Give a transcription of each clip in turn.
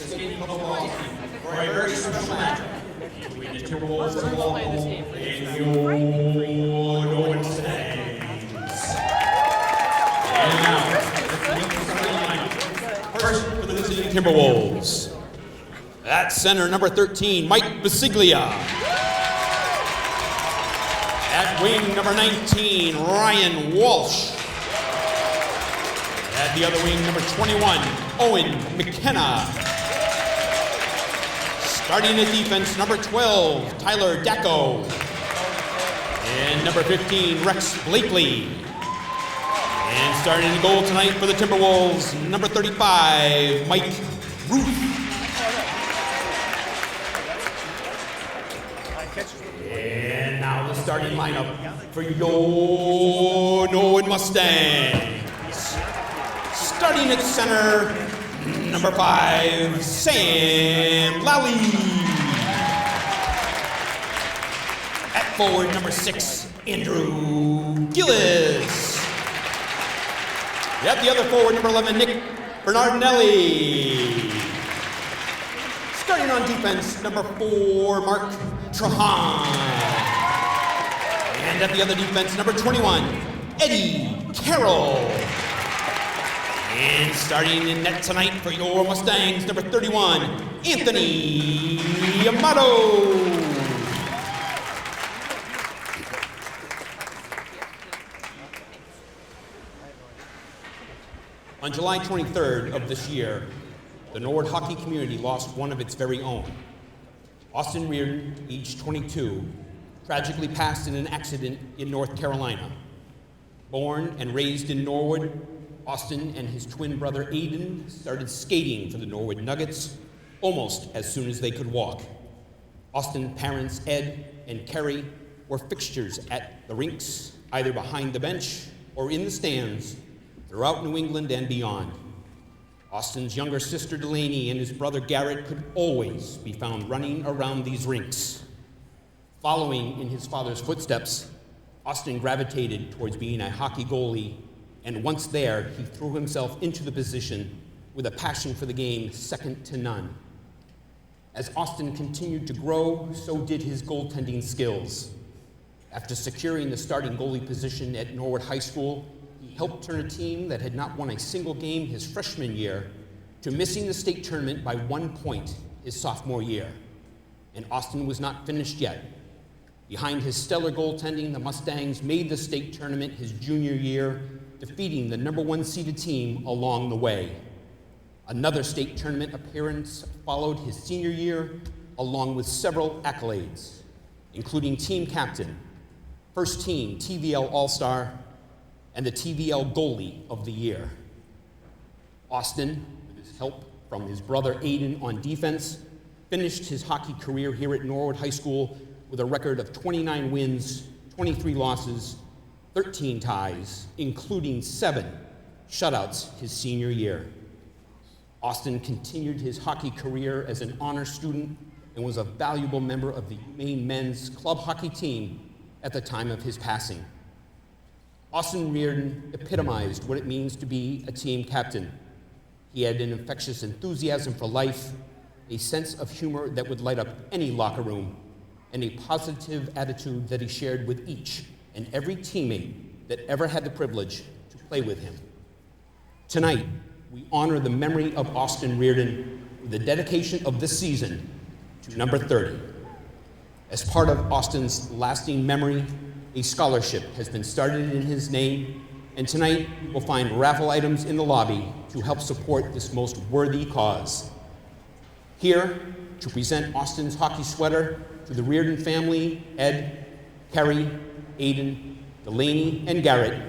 skating football team for a very special match between the Timberwolves of Walpole and your Norwood Mustangs. And now, let's meet the starting lineup. First for the visiting Timberwolves. At center, number 13, Mike Bisiglia. At wing, number 19, Ryan Walsh. At the other wing, number 21, Owen McKenna. Starting at defense, number 12, Tyler Dacko. And number 15, Rex Blakely. And starting in goal tonight for the Timberwolves, number 35, Mike Ruth. And now the starting lineup for your Norwood Mustangs. Starting at center, number 5, Sam Lally. At forward, number 6, Andrew Gillis. At the other forward, number 11, Nick Bernardinelli. Starting on defense, number 4, Mark Trahan. And at the other defense, number 21, Eddie Carroll. And starting in net tonight for your Mustangs, number 31, Anthony Amato. On July 23rd of this year, the Norwood hockey community lost one of its very own. Austin Rearden, age 22, tragically passed in an accident in North Carolina. Born and raised in Norwood, Austin and his twin brother Aiden started skating for the Norwood Nuggets almost as soon as they could walk. Austin's parents, Ed and Kerry, were fixtures at the rinks, either behind the bench or in the stands throughout New England and beyond. Austin's younger sister Delaney and his brother Garrett could always be found running around these rinks. Following in his father's footsteps, Austin gravitated towards being a hockey goalie, and once there, he threw himself into the position with a passion for the game second to none. As Austin continued to grow, so did his goaltending skills. After securing the starting goalie position at Norwood High School, he helped turn a team that had not won a single game his freshman year to missing the state tournament by 1 point his sophomore year. And Austin was not finished yet. Behind his stellar goaltending, the Mustangs made the state tournament his junior year, defeating the number 1 seeded team along the way. Another state tournament appearance followed his senior year, along with several accolades, including team captain, first team TVL All-Star, and the TVL Goalie of the Year. Austin, with his help from his brother Aiden on defense, finished his hockey career here at Norwood High School with a record of 29 wins, 23 losses, 13 ties, including 7 shutouts his senior year. Austin continued his hockey career as an honor student and was a valuable member of the Maine men's club hockey team at the time of his passing. Austin Rearden epitomized what it means to be a team captain. He had an infectious enthusiasm for life, a sense of humor that would light up any locker room, and a positive attitude that he shared with each and every teammate that ever had the privilege to play with him. Tonight, we honor the memory of Austin Rearden with the dedication of this season to number 30. As part of Austin's lasting memory, a scholarship has been started in his name, and tonight you will find raffle items in the lobby to help support this most worthy cause. Here, to present Austin's hockey sweater to the Rearden family, Ed, Kerry, Aiden, Delaney, and Garrett,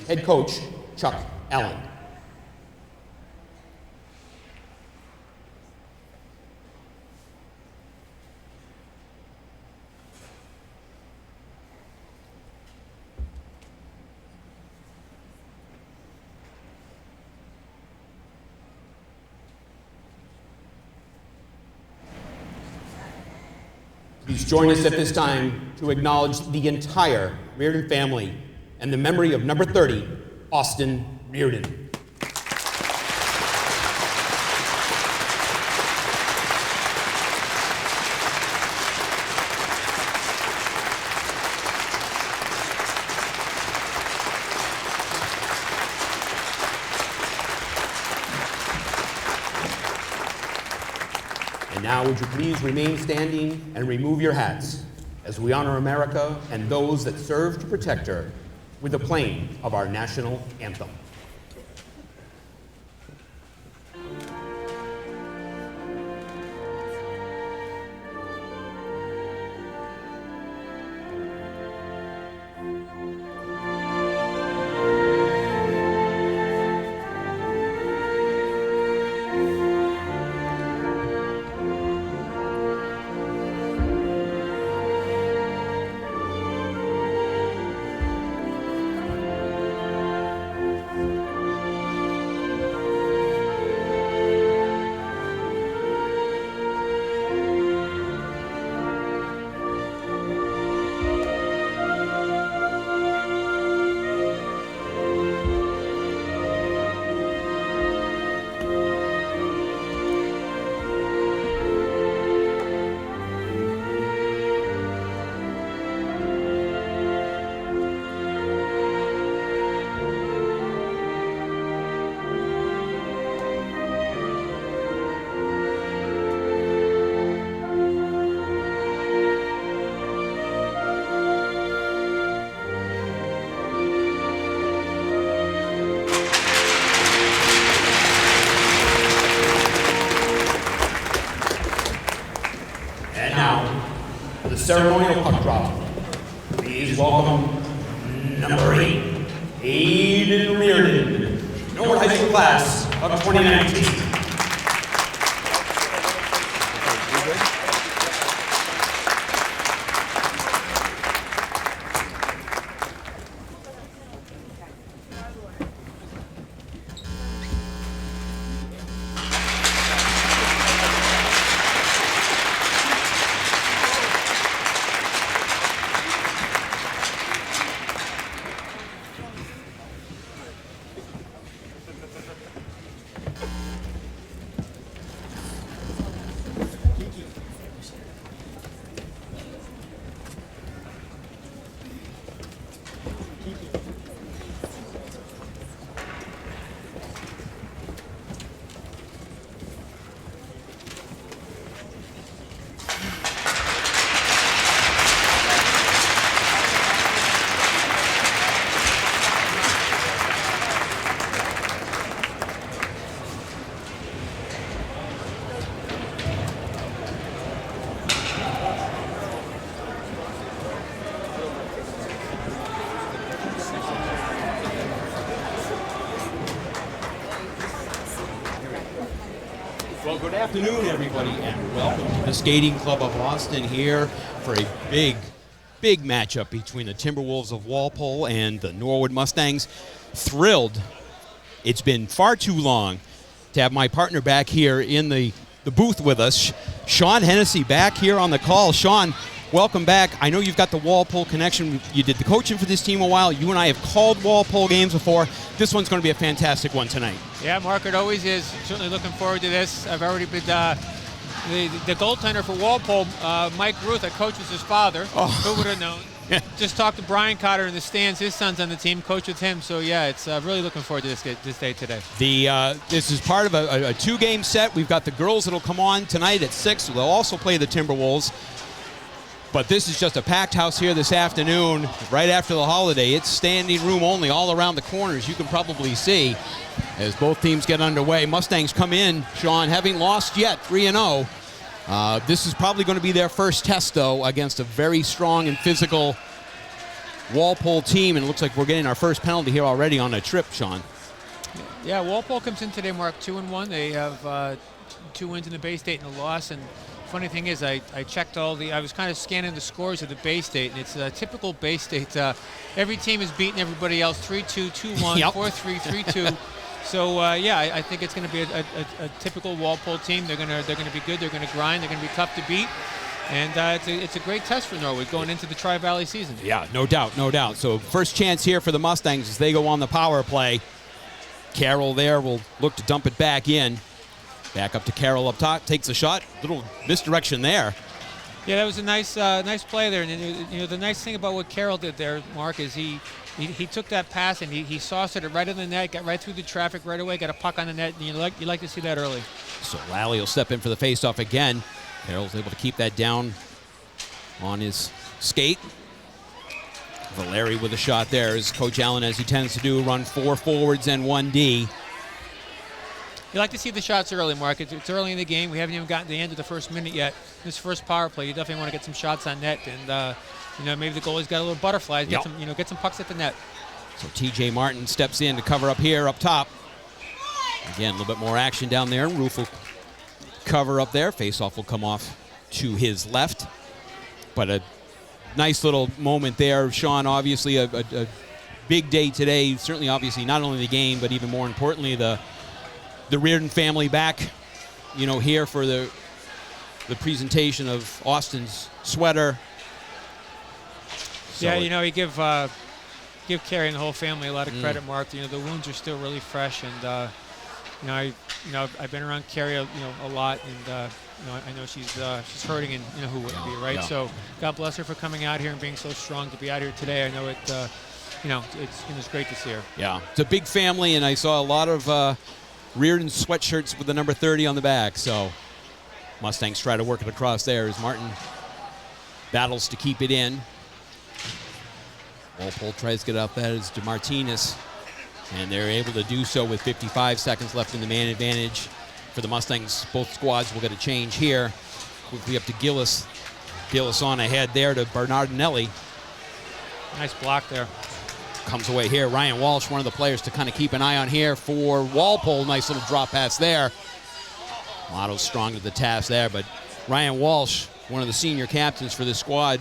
head coach Chuck Allen. Please join us at this time to acknowledge the entire Rearden family and the memory of number 30, Austin Rearden. And now would you please remain standing and remove your hats as we honor America and those that serve to protect her with the playing of our national anthem. Ceremonial puck drop. Please welcome number 8, Rearden, Norwood High School class of 2019. Well, good afternoon, everybody, and welcome to the Skating Club of Austin here for a big matchup between the Timberwolves of Walpole and the Norwood Mustangs. Thrilled. It's been far too long to have my partner back here in the booth with us. Sean Hennessy back here on the call. Sean, welcome back. I know you've got the Walpole connection. You did the coaching for this team a while. You and I have called Walpole games before. This one's going to be a fantastic one tonight. Yeah, Mark, it always is. Certainly looking forward to this. I've already been the goaltender for Walpole, Mike Ruth. I coach with his father. Oh. Who would have known? Just talked to Brian Cotter in the stands. His son's on the team. Coach with him. So yeah, it's really looking forward to this day today. This is part of a two-game set. We've got the girls that'll come on tonight at 6. They'll also play the Timberwolves. But this is just a packed house here this afternoon, right after the holiday. It's standing room only all around the corners. You can probably see as both teams get underway. Mustangs come in, Sean, having lost yet, 3-0. This is probably going to be their first test, though, against a very strong and physical Walpole team. And it looks like we're getting our first penalty here already on a trip, Sean. Yeah, Walpole comes in today, Mark, 2-1. They have 2 wins in the Bay State and a loss. And funny thing is, I checked I was kind of scanning the scores of the Bay State, and it's a typical Bay State. Every team is beating everybody else 3-2, 2-1, yep. 4-3, 3-2. So yeah, I think it's going to be a typical Walpole team. They're going to be good. They're going to grind. They're going to be tough to beat. And it's a great test for Norwood going into the Tri-Valley season. Yeah, no doubt, no doubt. So first chance here for the Mustangs as they go on the power play. Carroll there will look to dump it back in. Back up to Carroll up top, takes a shot. Little misdirection there. Yeah, that was a nice play there. And the nice thing about what Carroll did there, Mark, is he took that pass and he sauced it right in the net, got right through the traffic right away, got a puck on the net, and you like to see that early. So Lally will step in for the faceoff again. Carroll's able to keep that down on his skate. Valeri with a shot there, as Coach Allen, as he tends to do, run 4 forwards and 1 D. You like to see the shots early, Mark. It's early in the game. We haven't even gotten to the end of the first minute yet. This first power play, you definitely want to get some shots on net, and maybe the goalie's got a little butterflies. Get some pucks at the net. So TJ Martin steps in to cover up here up top. Again, a little bit more action down there. Roof will cover up there. Faceoff will come off to his left. But a nice little moment there. Sean, obviously a big day today. Certainly, obviously, not only the game, but even more importantly, the Rearden family back, here for the presentation of Austin's sweater. So yeah, you give Carrie and the whole family a lot of credit, Mark. The wounds are still really fresh, and I've been around Carrie a lot, and I know she's hurting, and who wouldn't be, right? Yeah. So God bless her for coming out here and being so strong to be out here today. I know it's great to see her. Yeah, it's a big family, and I saw a lot of Rearden sweatshirts with the number 30 on the back. So Mustangs try to work it across there as Martin battles to keep it in. Walpole tries to get out that as DeMartinez, and they're able to do so with 55 seconds left in the man advantage for the Mustangs. Both squads will get a change here. Quickly up to Gillis. Gillis on ahead there to Bernardinelli. Nice block there. Comes away here. Ryan Walsh, one of the players to kind of keep an eye on here for Walpole. Nice little drop pass there. Lotto's strong to the task there, but Ryan Walsh, one of the senior captains for this squad,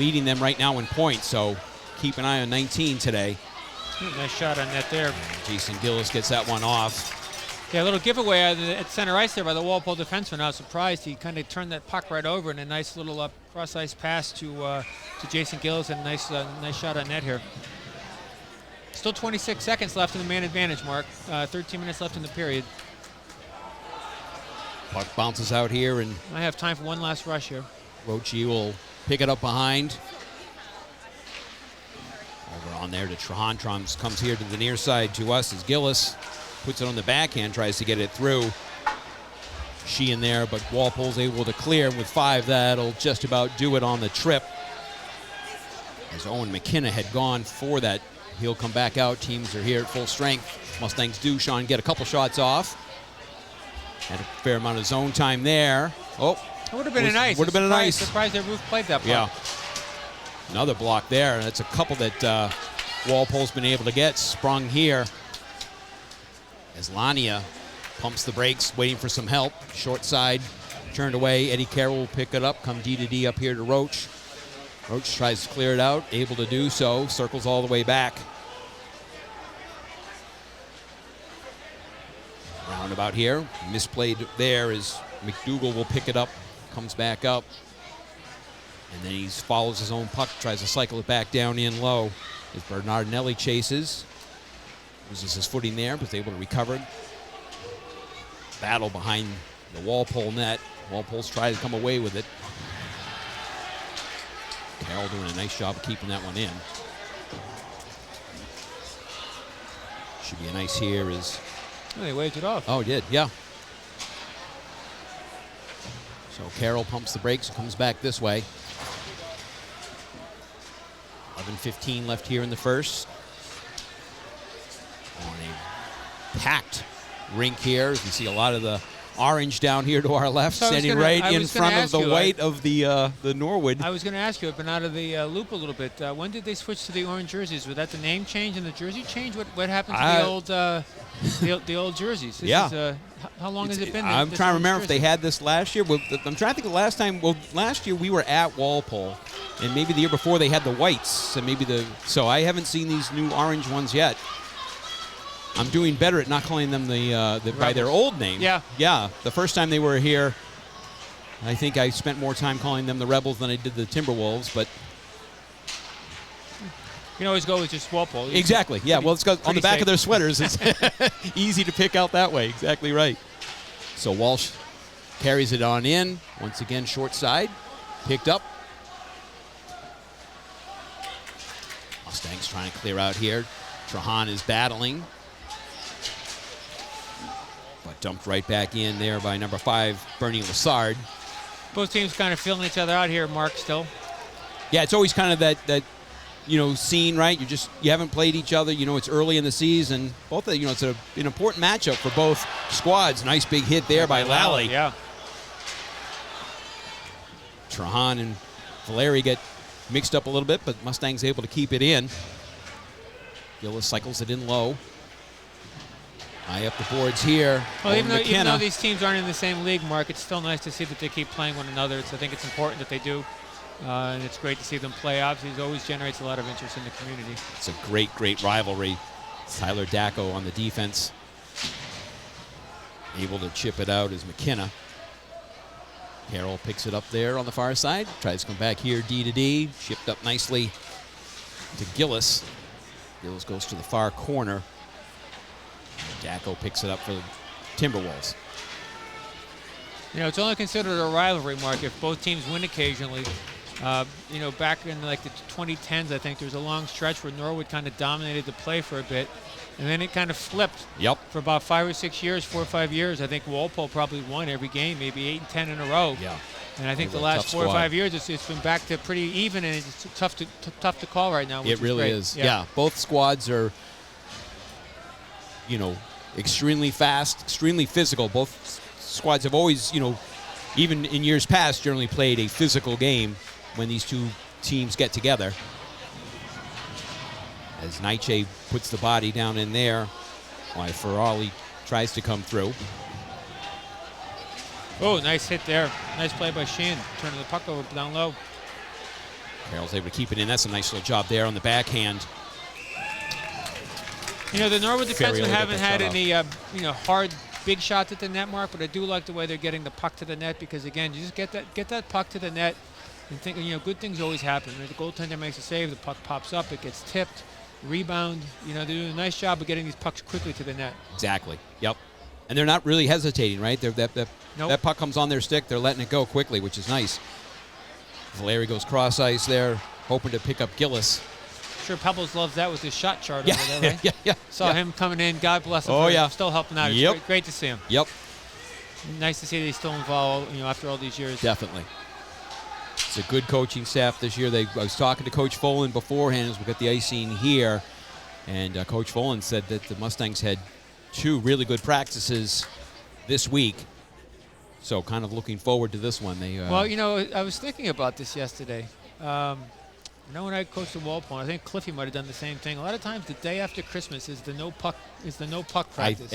leading them right now in points, so keep an eye on 19 today. Nice shot on net there. Jason Gillis gets that one off. Yeah, a little giveaway at center ice there by the Walpole defenseman. I was surprised. He kind of turned that puck right over, and a nice little cross-ice pass to Jason Gillis, and a nice shot on net here. Still 26 seconds left in the man advantage, Mark. 13 minutes left in the period. Puck bounces out here, and I have time for one last rush here. Roche will pick it up behind. Over on there to Trahan. Trahan comes here to the near side to us as Gillis puts it on the backhand, tries to get it through. She in there, but Walpole's able to clear. With 5, that'll just about do it on the trip. As Owen McKenna had gone for that, he'll come back out. Teams are here at full strength. Mustangs do, Sean, get a couple shots off. Had a fair amount of zone time there. Oh, it would have been a nice. Would have been a nice. Surprised that Roof played that puck. Yeah. Another block there. That's a couple that Walpole's been able to get. Sprung here as Lania pumps the brakes, waiting for some help. Short side, turned away. Eddie Carroll will pick it up. Come D to D up here to Roach. Roach tries to clear it out, able to do so. Circles all the way back. Roundabout here. Misplayed there as McDougal will pick it up. Comes back up. And then he follows his own puck, tries to cycle it back down in low. As Bernardinelli chases. Loses his footing there, but is able to recover it. Battle behind the Walpole net. Walpole's trying to come away with it. Carroll doing a nice job of keeping that one in. Should be a nice here is... Oh, he waved it off. Oh, he did, yeah. So Carroll pumps the brakes and comes back this way. 11:15 left here in the first. On a packed rink here. You can see a lot of the orange down here to our left, so standing right in front of the white of the Norwood. I was going to ask you, I've been out of the loop a little bit. When did they switch to the orange jerseys? Was that the name change and the jersey change? What happened to the old jerseys? How long has it been? I'm trying to remember if they had this last year. I'm trying to think of the last time. Well, last year we were at Walpole, and maybe the year before they had the whites, and so I haven't seen these new orange ones yet. I'm doing better at not calling them by their old name. Yeah. Yeah. The first time they were here, I think I spent more time calling them the Rebels than I did the Timberwolves, but... You can always go with just Walpole. Exactly. Yeah, well, it's on the back of their sweaters. It's easy to pick out that way. Exactly right. So Walsh carries it on in. Once again, short side. Picked up. Mustangs trying to clear out here. Trahan is battling. But Dumped right back in there by number 5, Bernie Lassard. Both teams kind of feeling each other out here, Mark, still. Yeah, it's always kind of that scene, right? You haven't played each other. It's early in the season. Both, it's an important matchup for both squads. Nice big hit there by Lally. Yeah. Trahan and Valeri get mixed up a little bit, but Mustang's able to keep it in. Gillis cycles it in low. High up the boards here. Well, even though these teams aren't in the same league, Mark, it's still nice to see that they keep playing one another. I think it's important that they do. And it's great to see them play. Obviously, it always generates a lot of interest in the community. It's a great, great rivalry. Tyler Dacko on the defense. Able to chip it out is McKenna. Carroll picks it up there on the far side. Tries to come back here, D to D. Shipped up nicely to Gillis. Gillis goes to the far corner. Dacko picks it up for the Timberwolves. It's only considered a rivalry, Mark, if both teams win occasionally. Back in like the 2010s, I think there was a long stretch where Norwood kind of dominated the play for a bit, and then it kind of flipped. Yep. For about 4 or 5 years. I think Walpole probably won every game, maybe 8 and 10 in a row. Yeah. And I think the last 4 or 5 years, it's been back to pretty even, and it's tough to call right now. It really is. Yeah. Both squads are, extremely fast, extremely physical. Both squads have always, even in years past, generally played a physical game when these two teams get together. As Naiche puts the body down in there, while Ferrari tries to come through. Oh, nice hit there. Nice play by Sheehan. Turning the puck over down low. Carroll's able to keep it in. That's a nice little job there on the backhand. The Norwood defensemen haven't had off. any, hard big shots at the net, Mark, but I do like the way they're getting the puck to the net, because again, you just get that puck to the net and think, good things always happen. The goaltender makes a save, the puck pops up, it gets tipped, rebound. They're doing a nice job of getting these pucks quickly to the net. Exactly. Yep. And they're not really hesitating, right? That puck comes on their stick, they're letting it go quickly, which is nice. Valeri goes cross ice there, hoping to pick up Gillis. Sure, Pebbles loves that with his shot chart over there, right? yeah. Saw him coming in. God bless him. Still helping out. It's great to see him. Yep. Nice to see that he's still involved, after all these years. Definitely. It's a good coaching staff this year. I was talking to Coach Folan beforehand as we got the icing here, and Coach Folan said that the Mustangs had 2 really good practices this week. So kind of looking forward to this one. I was thinking about this yesterday. When I coached at Walpole, I think Cliffy might have done the same thing. A lot of times, the day after Christmas is the no puck practice.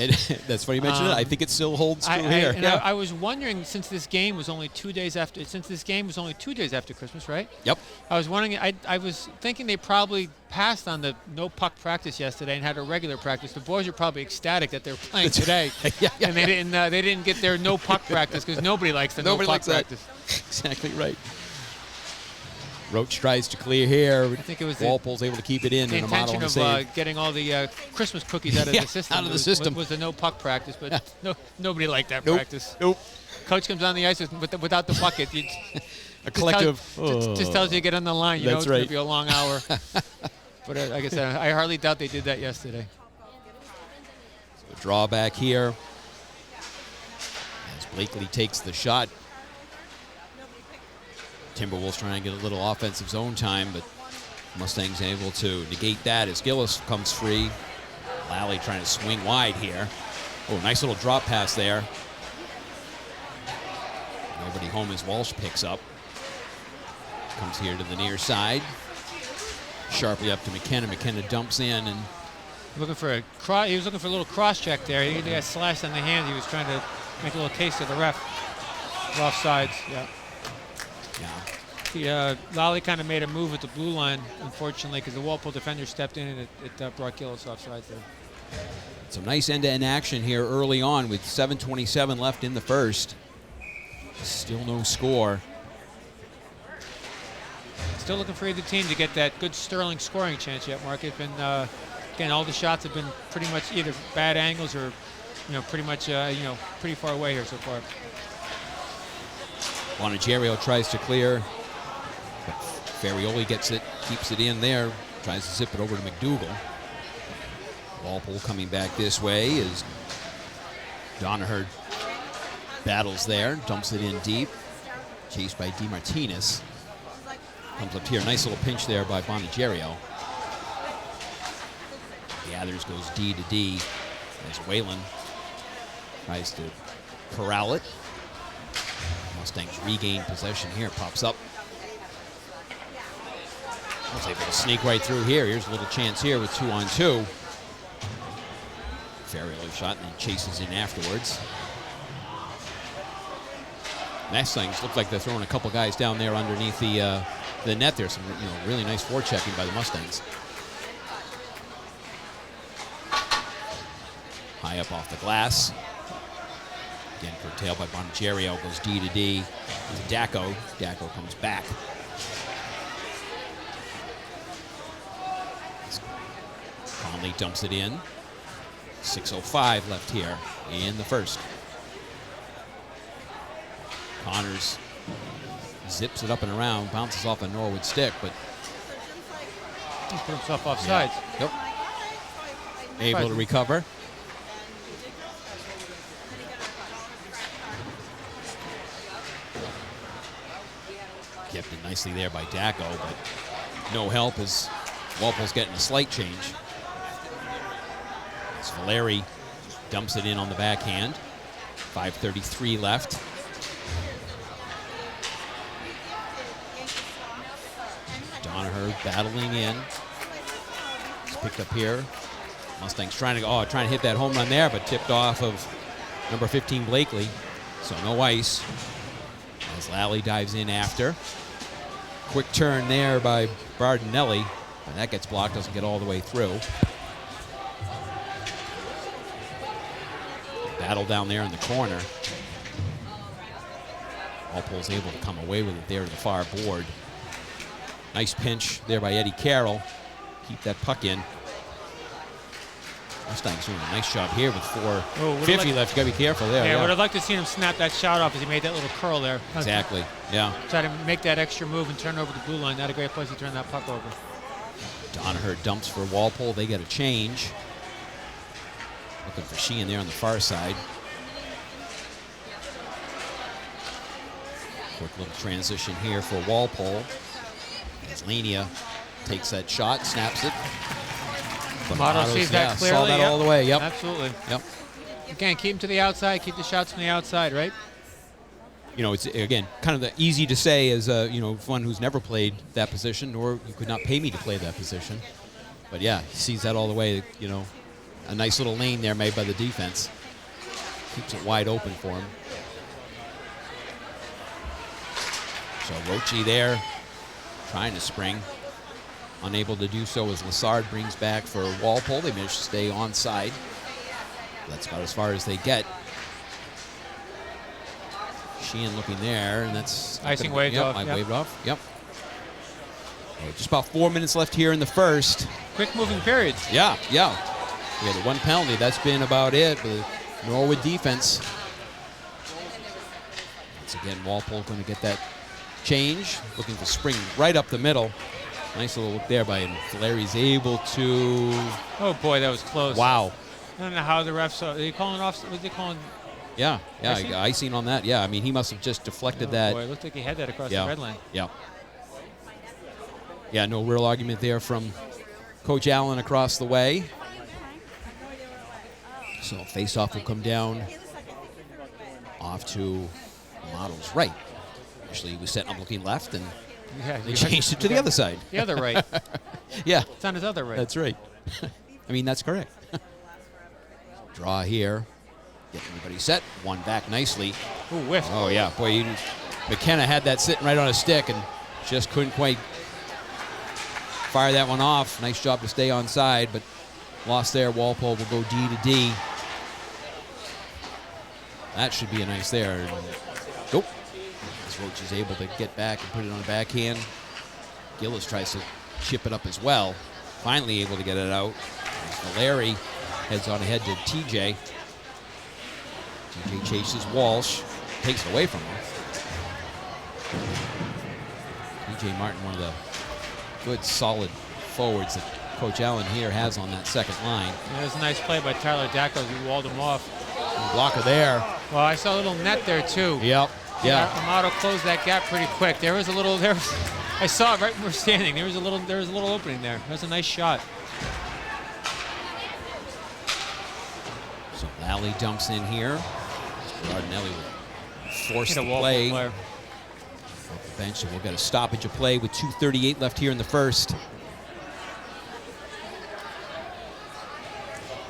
That's funny you mentioned it. I think it still holds true here. I was wondering, since this game was only 2 days after Christmas, right? Yep. I was wondering. I was thinking they probably passed on the no puck practice yesterday and had a regular practice. The boys are probably ecstatic that they're playing today, and they didn't get their no puck practice because nobody likes the no puck practice. Exactly right. Roach tries to clear here. I think it was Walpole's able to keep it in. The intention of getting all the Christmas cookies out of the system. Out of the system was the no puck practice, but nobody liked that Nope. practice. Nope. Coach comes on the ice without the bucket. A collective. Just tells you to get on the line. That's it's going to be a long hour. But like I said, I hardly doubt they did that yesterday. So draw back here. As Blakely takes the shot. Timberwolves trying to get a little offensive zone time, but Mustangs able to negate that as Gillis comes free. Lally trying to swing wide here. Oh, nice little drop pass there. Nobody home as Walsh picks up. Comes here to the near side. Sharply up to McKenna. McKenna dumps in and looking for a cross. He was looking for a little cross check there. He got slashed on the hand. He was trying to make a little case to the ref. Offsides. Yeah. Lally kind of made a move at the blue line, unfortunately, because the Walpole defender stepped in and it brought Gillis offsides there. Some nice end-to-end action here early on with 7:27 left in the first. Still no score. Still looking for either team to get that good Sterling scoring chance yet, Mark. It's been, again, all the shots have been pretty much either bad angles or, pretty much, pretty far away here so far. Bonagerio tries to clear. But Ferrioli gets it, keeps it in there, tries to zip it over to McDougal. Walpole coming back this way is Donaher battles there, dumps it in deep. Chased by DeMartinez. Comes up here. Nice little pinch there by Bonagerio. Gathers, goes D to D as Whalen tries to corral it. Mustangs regain possession here. Pops up. Was able to sneak right through here. Here's a little chance here with 2-on-2. Ferriero shot and then chases in afterwards. Mustangs look like they're throwing a couple guys down there underneath the net there. Some really nice forechecking by the Mustangs. High up off the glass. Again, curtailed by Bonagerio. Goes D to D to Dacko. Dacko comes back. Conley dumps it in. 6:05 left here in the first. Connors zips it up and around, bounces off a Norwood stick, but He put himself offside. Yep. Able to recover. Kept it nicely there by Dacko, but no help as Walpole's getting a slight change. As Valeri dumps it in on the backhand. 5:33 left. Donaher battling in. It's picked up here. Mustangs trying to hit that home run there, but tipped off of number 15 Blakely. So no ice. As Lally dives in after. Quick turn there by Bardinelli, but that gets blocked, doesn't get all the way through. Battle down there in the corner. Walpole's able to come away with it there to the far board. Nice pinch there by Eddie Carroll. Keep that puck in. Mustangs doing a nice job here with 4:50 left. You gotta be careful there. Yeah, would have liked to see him snap that shot off as he made that little curl there. Exactly, yeah. Try to make that extra move and turn over the blue line. Not a great place to turn that puck over. Donaher dumps for Walpole. They get a change. Looking for Sheehan there on the far side. Quick little transition here for Walpole. As Lania takes that shot, snaps it. Motto sees that clearly. Saw that all the way, yep. Absolutely. Yep. Again, keep him to the outside, keep the shots from the outside, right? It's, again, kind of easy to say as, one who's never played that position, or you could not pay me to play that position. But, yeah, he sees that all the way, a nice little lane there made by the defense. Keeps it wide open for him. So Roche there, trying to spring. Unable to do so as Lassard brings back for Walpole. They managed to stay onside. That's about as far as they get. Sheehan looking there, and that's icing waved off. I waved off. Yep. Just about 4 minutes left here in the first. Quick moving periods. Yeah. We had the one penalty. That's been about it for the Norwood defense. Once again, Walpole going to get that change. Looking to spring right up the middle. Nice little look there by him. Valeri's able to. Oh boy, that was close. Wow. I don't know how the refs are they calling off. What they calling? Yeah, Icing? icing on that. Yeah, I mean he must have just deflected that. Boy, it looked like he had that across the red line. Yeah. Yeah, no real argument there from Coach Allen across the way. So face-off will come down off to Model's right. Actually, he was setting up looking left, and they changed it to the other side. The other right. Yeah. It's on his other right. That's right. I mean, that's correct. Draw here. Get everybody set. One back nicely. Ooh, whiff. Oh, yeah. Boy, McKenna had that sitting right on a stick and just couldn't quite fire that one off. Nice job to stay onside, but lost there. Walpole will go D to D. That should be a nice there. Nope. Roach is able to get back and put it on the backhand. Gillis tries to chip it up as well. Finally able to get it out. Valeri heads on ahead to TJ. TJ chases Walsh. Takes it away from him. TJ Martin, one of the good, solid forwards that Coach Allen here has on that second line. Yeah, it was a nice play by Tyler Dacko. He walled him off. Blocker there. Well, I saw a little net there too. Yep. Yeah. Amato closed that gap pretty quick. There was a little. I saw it right when we were standing. There was a little opening there. That was a nice shot. So Lally dumps in here. Rearden will force the Hit a Walpole play. player. Off the bench, so we'll get a stoppage of play with 2:38 left here in the first.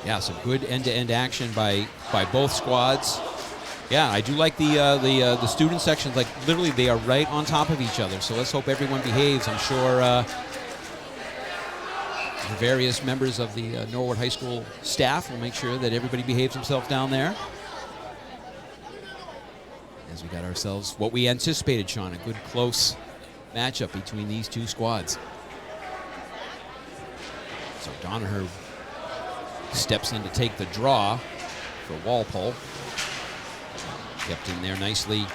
Yeah, some good end-to-end action by both squads. Yeah, I do like the student sections. Like literally, they are right on top of each other. So let's hope everyone behaves. I'm sure the various members of the Norwood High School staff will make sure that everybody behaves himself down there. As we got ourselves what we anticipated, Sean, a good close matchup between these two squads. So Donaher steps in to take the draw for Walpole. Kept in there nicely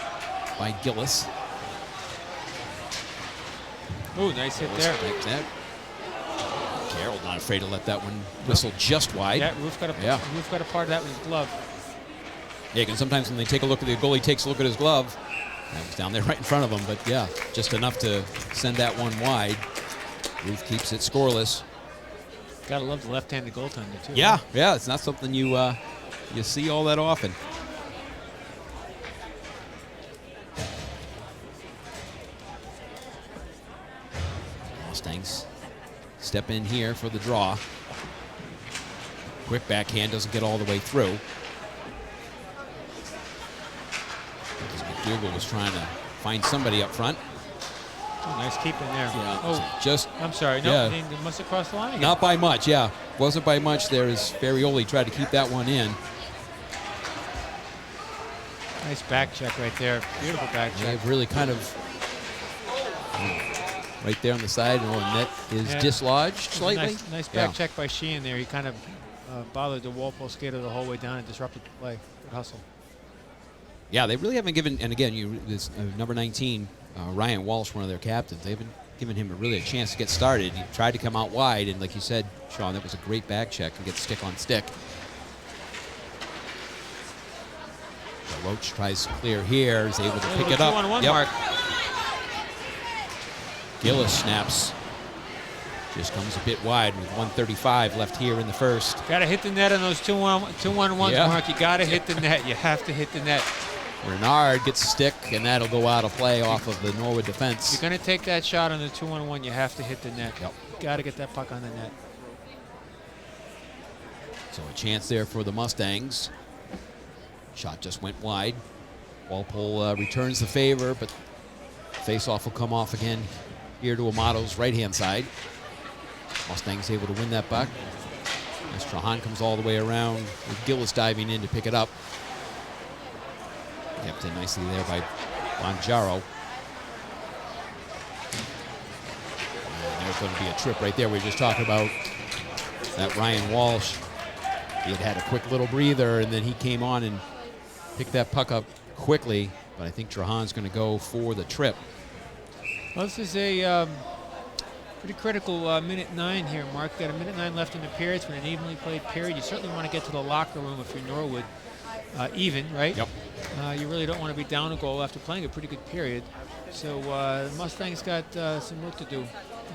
by Gillis. Oh, nice hit there. Carroll not afraid to let that one whistle just wide. Yeah, Roof got a part of that with his glove. Yeah, because sometimes when they take a look at the goalie takes a look at his glove. That was down there right in front of him, but yeah, just enough to send that one wide. Roof keeps it scoreless. Gotta love the left-handed goaltender too. Yeah, yeah, it's not something you see all that often. Mustangs step in here for the draw. Quick backhand, doesn't get all the way through. McDougal was trying to find somebody up front. Oh, nice keeping there. Yeah, oh, just I'm sorry. No, yeah. they must have crossed the line again. Not by much, yeah. Wasn't by much there as Ferrioli tried to keep that one in. Nice back check right there. Beautiful back check. They've really kind of right there on the side, and the net is dislodged slightly. Nice back check by Sheehan there. He kind of bothered the Walpole skater the whole way down and disrupted the play. Good hustle. Yeah, they really haven't given, and again, this number 19, Ryan Walsh, one of their captains, they haven't given him a chance to get started. He tried to come out wide, and like you said, Sean, that was a great back check and get stick on stick. So Roach tries to clear here, is able to pick it up. 2-on-1 mark. Gillis snaps. Just comes a bit wide with 1:35 left here in the first. Got to hit the net on those 2-on-1s, Mark. You got to hit the net. You have to hit the net. Renard gets a stick, and that'll go out of play off of the Norwood defense. If you're going to take that shot on the 2-on-1, you have to hit the net. Yep. You got to get that puck on the net. So a chance there for the Mustangs. Shot just went wide. Walpole returns the favor, but face-off will come off again here to Amato's right-hand side. Mustangs able to win that puck. As Trahan comes all the way around with Gillis diving in to pick it up. Kept in nicely there by Bonjaro. And there's going to be a trip right there. We were just talking about that Ryan Walsh. He had a quick little breather, and then he came on and picked that puck up quickly. But I think Trahan's going to go for the trip. Well, this is a pretty critical minute 9 here, Mark. Got a minute 9 left in the period. It's been an evenly played period. You certainly want to get to the locker room if you're Norwood even, right? Yep. You really don't want to be down a goal after playing a pretty good period. So the Mustangs got some work to do.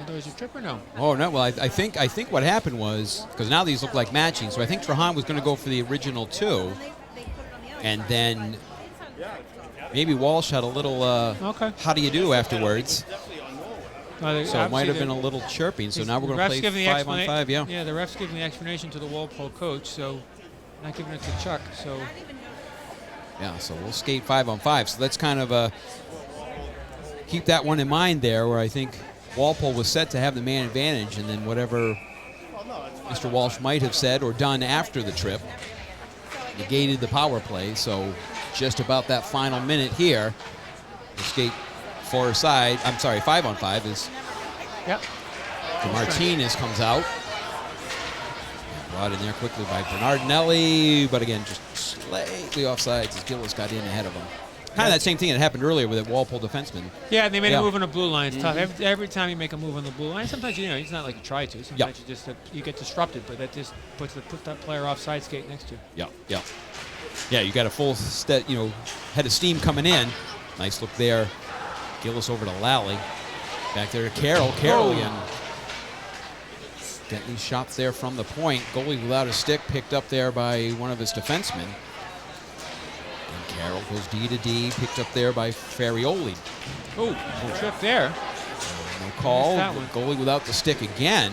There's a trip or no? Oh no! Well, I think what happened was, because now these look like matching, so I think Trahan was going to go for the original 2, and then maybe Walsh had a little how do you do afterwards. So it might have been a little chirping. So now we're going to play 5-on-5. Yeah. Yeah, the ref's giving the explanation to the Walpole coach, so not giving it to Chuck. So yeah, so we'll skate 5-on-5. So let's kind of keep that one in mind there, where I think Walpole was set to have the man advantage, and then whatever Mr. Walsh might have said or done after the trip negated the power play. So just about that final minute here, the skate 5-on-5 is. Yep. Martinez comes out. Brought in there quickly by Bernardinelli, but again, just slightly offsides as Gillis got in ahead of him. Kind of that same thing that happened earlier with that Walpole defenseman. Yeah, they made a move on the blue line. It's tough. Every time you make a move on the blue line, sometimes it's not like you try to. Sometimes you get disrupted, but that just puts that player offside skate next to you. Yeah. Yeah, you got a full head of steam coming in. Nice look there. Gillis over to Lally. Back there to Carroll. Carroll again. Getting these shots there from the point. Goalie without a stick, picked up there by one of his defensemen. And Carroll goes D to D, picked up there by Ferrioli. Oh, trip there. No call. That one. Goalie without the stick again.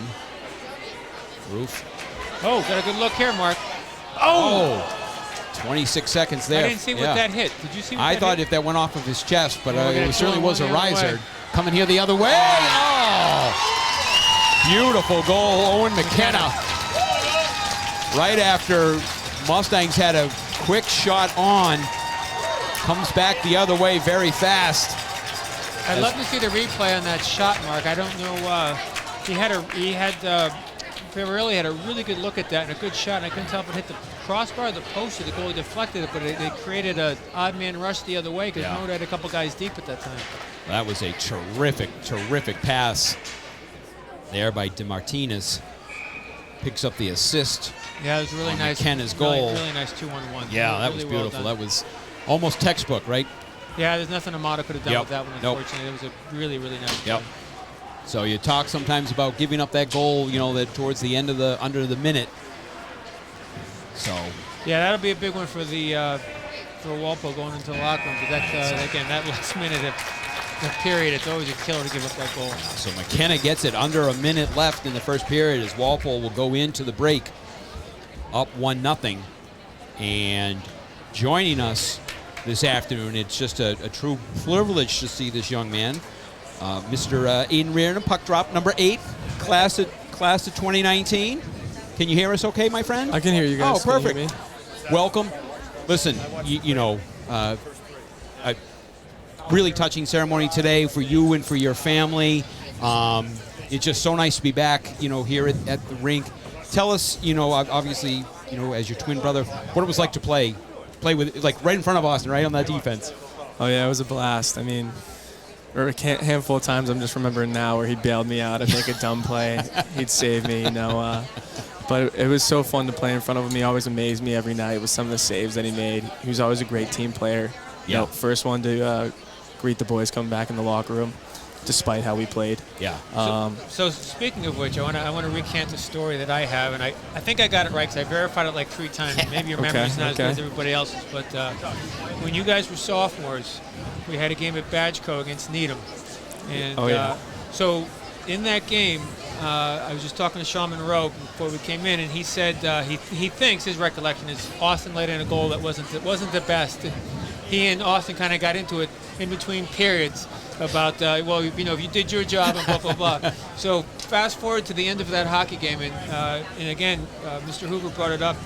Roof. Oh, got a good look here, Mark. Oh! 26 seconds there. I didn't see what that hit. Did you see what I that thought hit? if that went off of his chest, but Oh, it certainly was a the other riser. way. Coming here the other way. Oh! Beautiful goal, Owen McKenna. Right after Mustangs had a quick shot on, comes back the other way very fast. I'd love to see the replay on that shot, Mark. I don't know. Ferrioli had a really good look at that and a good shot. And I couldn't tell if it hit the crossbar or the post or the goalie deflected it, but it created an odd man rush the other way because Mode had a couple guys deep at that time. That was a terrific, terrific pass there by DeMartinez. Picks up the assist. Yeah, it was really nice. McKenna's goal. Really nice 2-1-1. Yeah, that really was well beautiful. done. That was almost textbook, right? Yeah, there's nothing Amato could have done with that one, Nope. unfortunately. It was a really, really nice Yep. play. So you talk sometimes about giving up that goal, that towards the end of under the minute. So Yeah, that'll be a big one for for Walpole going into the locker room. Because that last minute of the period, it's always a killer to give up that goal. So McKenna gets it under a minute left in the first period as Walpole will go into the break up 1-0. And joining us this afternoon, it's just a true privilege to see this young man. Mr. Aiden Rearden, puck drop number 8, class of 2019. Can you hear us okay, my friend? I can hear you guys. Oh, perfect. Can you hear me? Welcome. Listen, a really touching ceremony today for you and for your family. It's just so nice to be back, here at the rink. Tell us, obviously, as your twin brother, what it was like to play with, like, right in front of Austin, right on that defense. Oh, yeah, it was a blast. I mean, there were a handful of times I'm just remembering now where he bailed me out. I'd make a dumb play. He'd save me, But it was so fun to play in front of him. He always amazed me every night with some of the saves that he made. He was always a great team player. Yeah. First one to greet the boys coming back in the locker room, despite how we played. Yeah. So speaking of which, I want to recant a story that I have, and I think I got it right because I verified it like 3 times. Maybe your memory's not as good as everybody else's, but when you guys were sophomores, we had a game at Badgeco against Needham. And so in that game, I was just talking to Sean Monroe before we came in, and he said he thinks his recollection is Austin let in a goal that wasn't the best. He and Austin kind of got into it in between periods about if you did your job and blah blah blah. So fast forward to the end of that hockey game, and again, Mr. Hoover brought it up.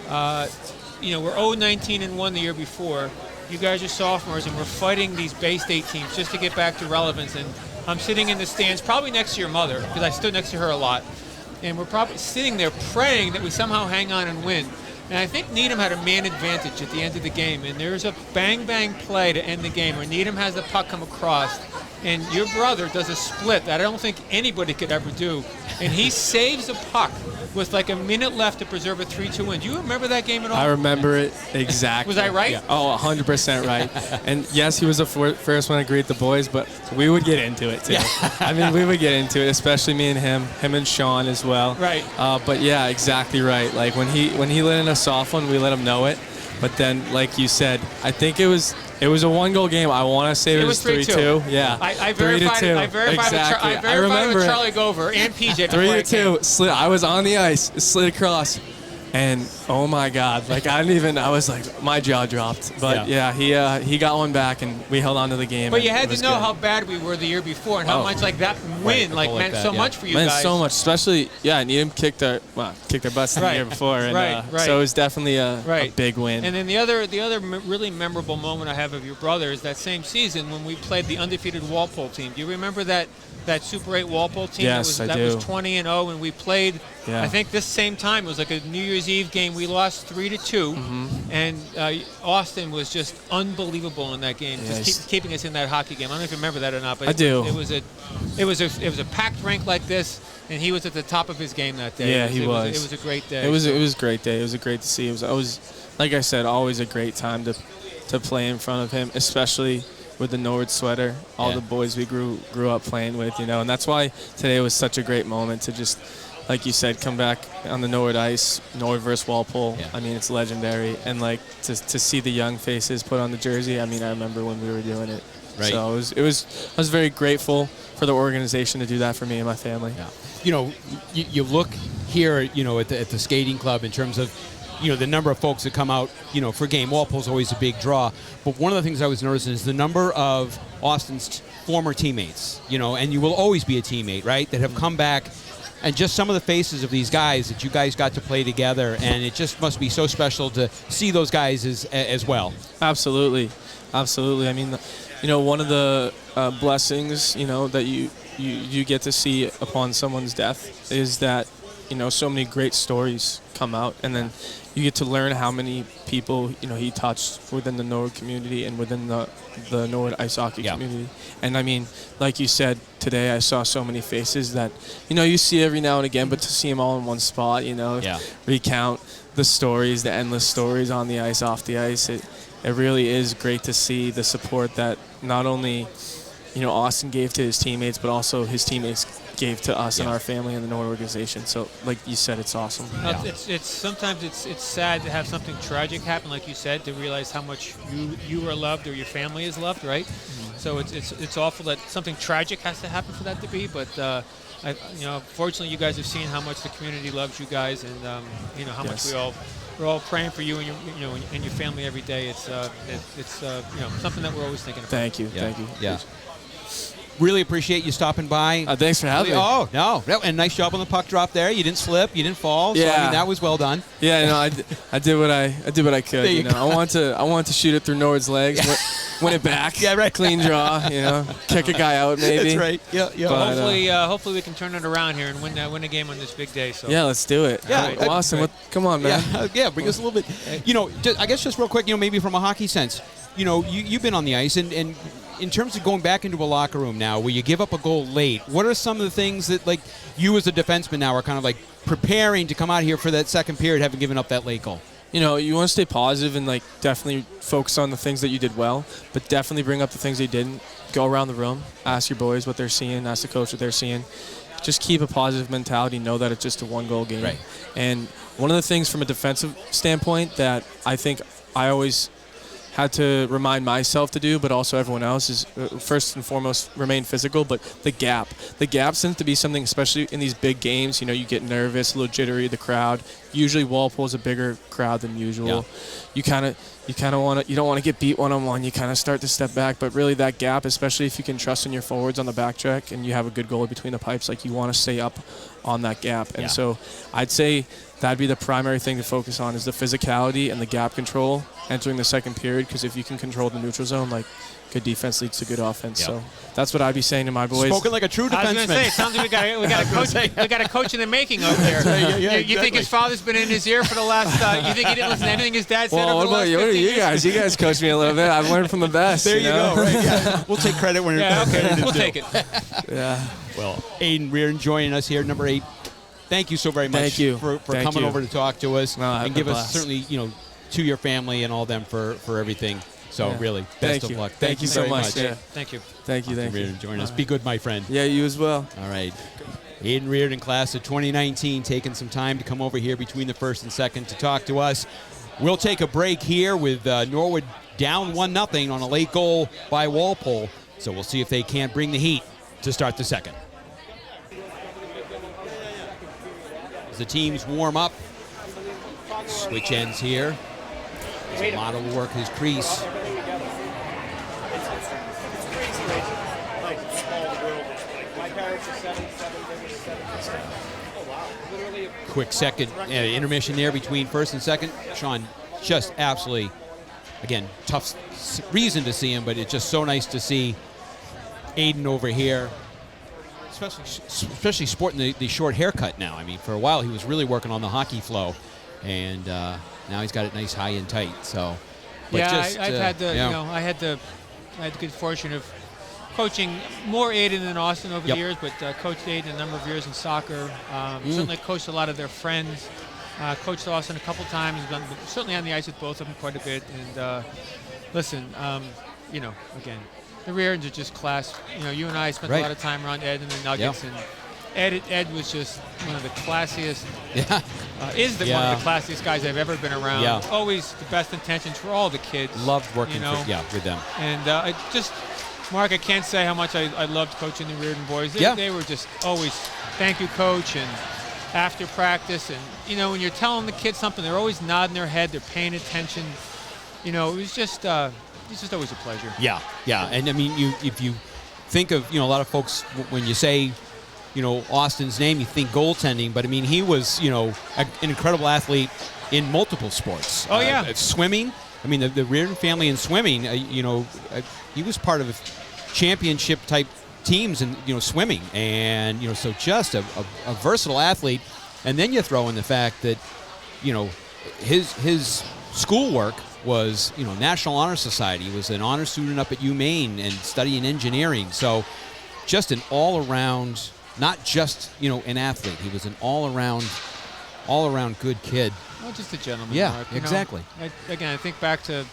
We're 0-19-1 the year before. You guys are sophomores, and we're fighting these Bay State teams just to get back to relevance. And I'm sitting in the stands, probably next to your mother, because I stood next to her a lot. And we're probably sitting there praying that we somehow hang on and win. And I think Needham had a man advantage at the end of the game. And there's a bang-bang play to end the game where Needham has the puck come across. And your brother does a split that I don't think anybody could ever do. And he saves a puck with like a minute left to preserve a 3-2 win. Do you remember that game at all? I remember it exactly. Was I right? Yeah. Oh, 100% right. And yes, he was the first one to greet the boys, but we would get into it too. Yeah. I mean, we would get into it, especially me and him and Sean as well. Right. But yeah, exactly right. Like when he let in a soft one, we let him know it. But then, like you said, I think it was a 1-goal game. I want to say it was 3-2. Yeah. I verified it. I verified exactly. I verified with it. Charlie Gover and PJ before I came. 3-2. I was on the ice. It slid across. And oh my God, I was like, my jaw dropped. But yeah, he got one back and we held on to the game. But you had to know how bad we were the year before and how much that win meant so much for you guys. Meant so much, especially Needham kicked our butts the year before, and so it was definitely a big win. And then the other really memorable moment I have of your brother is that same season when we played the undefeated Walpole team. Do you remember that Super 8 Walpole team? Yes, I do. That was 20-0, and we played. I think this same time it was like a New Year's Eve game. We lost 3-2, and Austin was just unbelievable in that game, just keeping us in that hockey game. I don't know if you remember that or not, but I do. It was a packed rink like this, and he was at the top of his game that day. Yeah, he was. It was a great day. It was a great day. It was great to see. I was like I said, always a great time to play in front of him, especially with the Nord sweater, all the boys we grew up playing with, and that's why today was such a great moment to just, like you said, come back on the Nord ice, Nord versus Walpole. Yeah. I mean, it's legendary, and like to see the young faces put on the jersey. I mean, I remember when we were doing it. Right. So I was very grateful for the organization to do that for me and my family. Yeah. You look here, at the skating club in terms of, the number of folks that come out, for a game. Walpole's always a big draw. But one of the things I was noticing is the number of Austin's former teammates, and you will always be a teammate, right, that have come back. And just some of the faces of these guys that you guys got to play together, and it just must be so special to see those guys as well. Absolutely. I mean, one of the blessings, that you get to see upon someone's death is that, so many great stories come out, and then you get to learn how many people, he touched within the Nord community and within the Nord ice hockey community. And I mean, like you said, today I saw so many faces that, you see every now and again, but to see them all in one spot, recount the stories, the endless stories on the ice, off the ice, it really is great to see the support that not only, Austin gave to his teammates, but also his teammates gave to us and our family and the Nord organization. So, like you said, it's awesome. It's sometimes it's sad to have something tragic happen, like you said, to realize how much you are loved or your family is loved, right? Mm-hmm. So it's awful that something tragic has to happen for that to be, but fortunately, you guys have seen how much the community loves you guys, and how much we're all praying for you and your family every day. It's something that we're always thinking about. Thank you. Yeah. Really appreciate you stopping by. Thanks for having me. Oh, no. And nice job on the puck drop there. You didn't slip. You didn't fall. So, I mean, that was well done. Yeah, I did what I could. I want to shoot it through Nord's legs, win it back. Yeah, right. Clean draw, kick a guy out maybe. That's right. Yeah. But, hopefully we can turn it around here and win a game on this big day. So. Yeah, let's do it. Yeah, right. Awesome. Come on, man. Yeah, bring us a little bit. I guess just real quick, maybe from a hockey sense, you've been on the ice, and in terms of going back into a locker room now where you give up a goal late, what are some of the things that, like, you as a defenseman now are kind of like preparing to come out here for that second period, having given up that late goal? You want to stay positive and, like, definitely focus on the things that you did well, but definitely bring up the things that you didn't. Go around the room, ask your boys what they're seeing, ask the coach what they're seeing. Just keep a positive mentality, know that it's just a one-goal game. Right. And one of the things from a defensive standpoint that I think I always had to remind myself to do, but also everyone else, is first and foremost remain physical. But the gap seems to be something, especially in these big games. You get nervous, a little jittery. The crowd. Usually Walpole's a bigger crowd than usual. Yeah. You don't want to get beat one-on-one. You kind of start to step back. But really, that gap, especially if you can trust in your forwards on the back check and you have a good goalie between the pipes, like, you want to stay up on that gap. And so I'd say that'd be the primary thing to focus on, is the physicality and the gap control entering the second period, because if you can control the neutral zone, like, good defense leads to good offense. So that's what I'd be saying to my boys. Spoken like a true defenseman. I was going to say, it sounds like we got a coach. We got a coach in the making over there. You think his father's been in his ear for the last? You think he didn't listen to anything his dad said? Well, over what the about last 15 you years? guys? You guys coached me a little bit. I've learned from the best. There you go. Right. Yeah. We'll take credit when yeah, it's okay. We'll take it. Yeah. Well, Aiden Rearden joining us here, number 8. Thank you so very much Thank you. for Thank coming you. over to talk to us and give us blast. certainly, to your family and all them for everything. So really, best of luck. Thank you so very much. Yeah. Thank you. Thank you. Rearden joining us. Be good, my friend. Yeah, you as well. All right. Aiden Rearden, class of 2019, taking some time to come over here between the first and second to talk to us. We'll take a break here with Norwood down 1-0 on a late goal by Walpole. So we'll see if they can't bring the heat to start the second. As the teams warm up, switch ends here. As Amato will work his crease. Quick second intermission there between first and second. Sean, just absolutely, again, tough reason to see him, but it's just so nice to see Aiden over here, especially sporting the short haircut now. I mean, for a while he was really working on the hockey flow, and now he's got it nice, high and tight. So, but yeah, just, I've had the I had the good fortune of coaching more Aiden than Austin over the years, but coached Aiden a number of years in soccer. Certainly coached a lot of their friends. Coached Austin a couple times. Been certainly on the ice with both of them quite a bit. And listen, again, the Reardens are just class. You and I spent a lot of time around Ed and the Nuggets, and Ed was just one of the classiest. Yeah. One of the classiest guys I've ever been around. Yeah. Always the best intentions for all the kids. Loved working with them. And Mark, I can't say how much I loved coaching the Rearden boys. They were just always, thank you, coach, and after practice. And, when you're telling the kids something, they're always nodding their head. They're paying attention. It was just always a pleasure. Yeah, yeah. And, I mean, if you think of, a lot of folks, when you say, Austin's name, you think goaltending. But, I mean, he was, an incredible athlete in multiple sports. Oh, yeah. Swimming. I mean, the Rearden family in swimming, he was part of championship-type teams in, swimming. And, so just a versatile athlete. And then you throw in the fact that, his schoolwork was, National Honor Society. He was an honor student up at UMaine and studying engineering. So just an all-around, not just, an athlete. He was an all-around good kid. Well, just a gentleman. Yeah, Mark, exactly. I think back to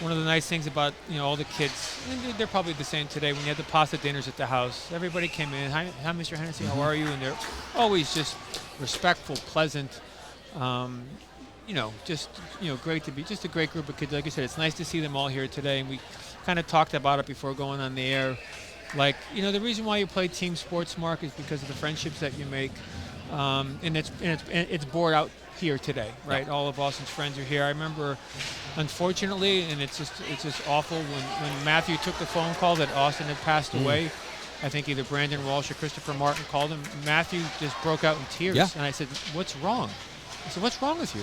one of the nice things about all the kids, and they're probably the same today. When you had the pasta dinners at the house, everybody came in. Hi, Mr. Hennessy, how are you? And they're always just respectful, pleasant. Great to be just a great group of kids. Like I said, it's nice to see them all here today. And we kind of talked about it before going on the air. Like, the reason why you play team sports, Mark, is because of the friendships that you make, and it's borne out here today, right? All of Austin's friends are here. I remember, unfortunately, and it's just awful when Matthew took the phone call that Austin had passed away. I think either Brandon Walsh or Christopher Martin called him. Matthew just broke out in tears, and I said, "What's wrong?" I said, "What's wrong with you?"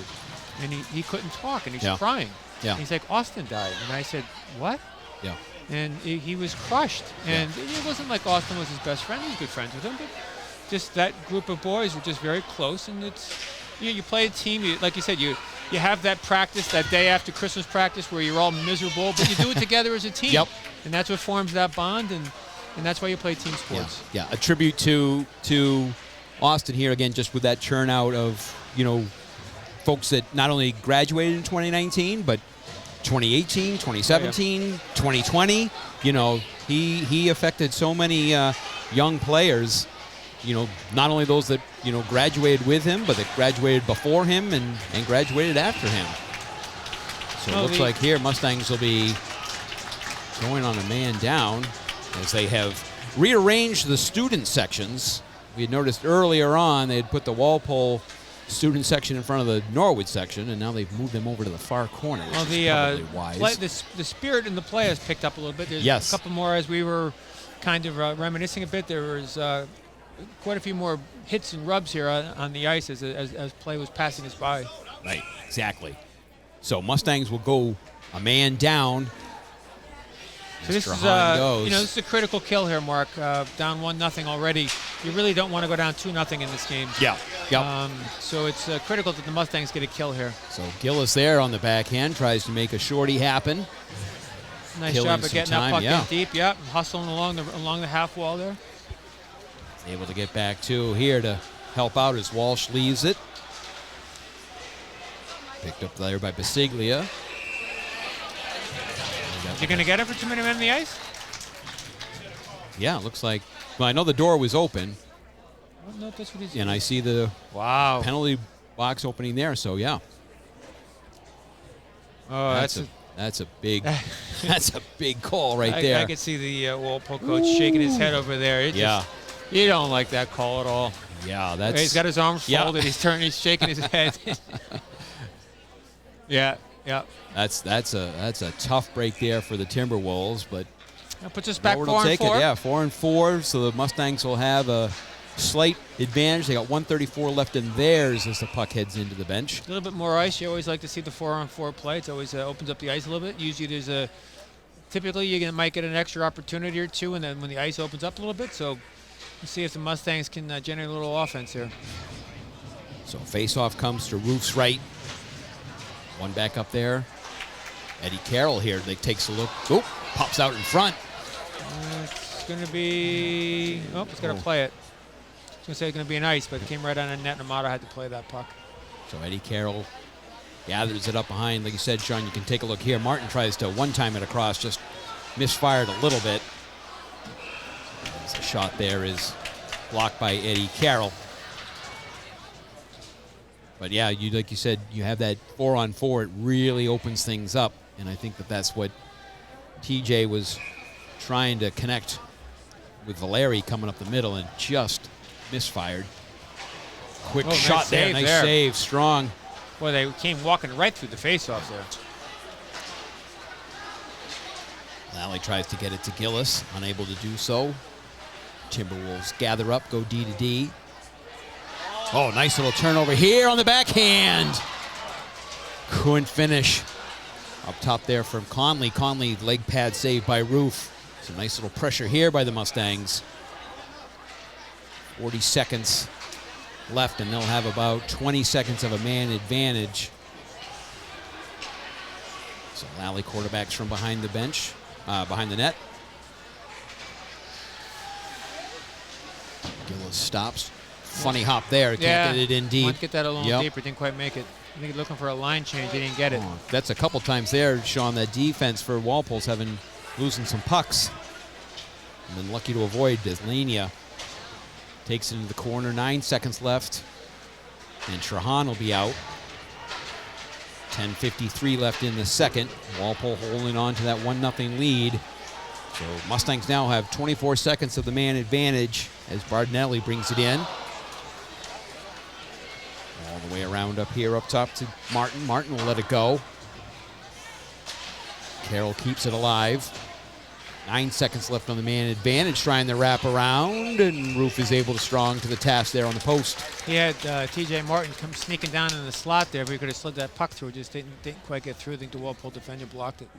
And he couldn't talk, and he's crying. Yeah. And he's like, "Austin died," and I said, "What?" Yeah. And he was crushed. And it wasn't like Austin was his best friend. He was good friends with him, but just that group of boys were just very close. And it's, you play a team. Like you said, you have that practice, that day after Christmas practice where you're all miserable, but you do it together as a team. Yep. And that's what forms that bond, and that's why you play team sports. Yeah. A tribute to Austin here again, just with that churn out of, folks that not only graduated in 2019, but 2018, 2017, 2020. He affected so many young players, not only those that, graduated with him, but that graduated before him and graduated after him. So it looks like here Mustangs will be going on a man down as they have rearranged the student sections. We had noticed earlier on they had put the Walpole student section in front of the Norwood section, and now they've moved them over to the far corner, which is probably wise. The spirit in the play has picked up a little bit. There's a couple more as we were kind of reminiscing a bit. There was quite a few more hits and rubs here on the ice as play was passing us by. Right, exactly. So Mustangs will go a man down. So this is this is a critical kill here, Mark. Down 1-0 already. You really don't want to go down 2-0 in this game. Yeah. So it's critical that the Mustangs get a kill here. So Gillis there on the backhand tries to make a shorty happen. Nice job of getting that puck in deep. Yep, hustling along the half wall there. Able to get back to here to help out as Walsh leaves it. Picked up there by Basiglia. You going to get it for 2 minute men on the ice? Yeah, it looks like. Well, I know the door was open. I don't know if that's what he's and I see the penalty box opening there, so yeah. Oh, that's a big that's a big call right there. I could see the Walpole coach shaking his head over there. You don't like that call at all. Yeah, he's got his arms folded. He's shaking his head. Yeah. That's a tough break there for the Timberwolves, but that puts us back 4-4. Yeah, 4-4. So the Mustangs will have a slight advantage. They got 1:34 left in theirs as the puck heads into the bench. A little bit more ice. You always like to see the 4-on-4 play. It always opens up the ice a little bit. Usually typically you might get an extra opportunity or two, and then when the ice opens up a little bit. So let's see if the Mustangs can generate a little offense here. So face-off comes to Roof's right. One back up there. Eddie Carroll here takes a look. Oh, pops out in front. It's going to be... Oh, it's going to play it. I was going to say it's going to be an ice, but it came right on a net, and Amato had to play that puck. So Eddie Carroll gathers it up behind. Like you said, Sean, you can take a look here. Martin tries to one-time it across, just misfired a little bit. As the shot there is blocked by Eddie Carroll. But yeah, like you said, you have that 4-on-4. It really opens things up. And I think that's what TJ was trying to connect with Valeri coming up the middle and just misfired. Quick shot there. Nice save. Strong. Boy, they came walking right through the faceoff there. Lally tries to get it to Gillis. Unable to do so. Timberwolves gather up, go D to D. Oh, nice little turnover here on the backhand. Couldn't finish. Up top there from Conley. Conley leg pad saved by Roof. Some nice little pressure here by the Mustangs. 40 seconds left, and they'll have about 20 seconds of a man advantage. So Lally quarterbacks from behind the bench, behind the net. Gillis stops. Funny hop there. Can't get it in deep. Wanted to get that a little deeper. Didn't quite make it. I think looking for a line change. He didn't get it. Oh, that's a couple times there, Sean. That defense for Walpole's losing some pucks. And then lucky to avoid Deslania. Takes it into the corner. 9 seconds left. And Trahan will be out. 10:53 left in the second. Walpole holding on to that 1-0 lead. So Mustangs now have 24 seconds of the man advantage as Bardinelli brings it in. All the way around up here, up top to Martin. Martin will let it go. Carroll keeps it alive. 9 seconds left on the man advantage, trying to wrap around, and Roof is able to strong to the task there on the post. He had TJ Martin come sneaking down in the slot there, but he could have slid that puck through. Just didn't quite get through. I think the Walpole defender blocked it.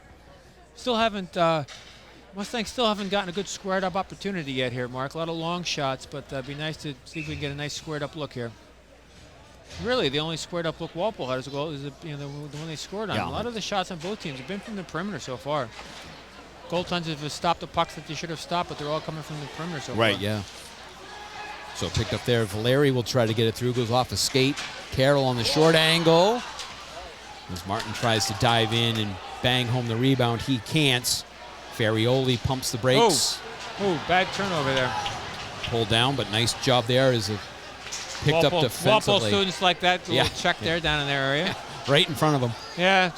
Mustangs still haven't gotten a good squared up opportunity yet here, Mark. A lot of long shots, but it'd be nice to see if we can get a nice squared up look here. Really, the only squared up look Walpole had as a goal is the one they scored on. Yeah. A lot of the shots on both teams have been from the perimeter so far. Goaltenders have stopped the pucks that they should have stopped, but they're all coming from the perimeter so far. Right, yeah. So picked up there. Valeri will try to get it through. Goes off the skate. Carroll on the short angle. As Martin tries to dive in and bang home the rebound, he can't. Ferrioli pumps the brakes. Oh, bad turnover there. Pulled down, but nice job there as it picked up defensively. Walpole students like that. A little check there down in their area. Right in front of them. Yeah.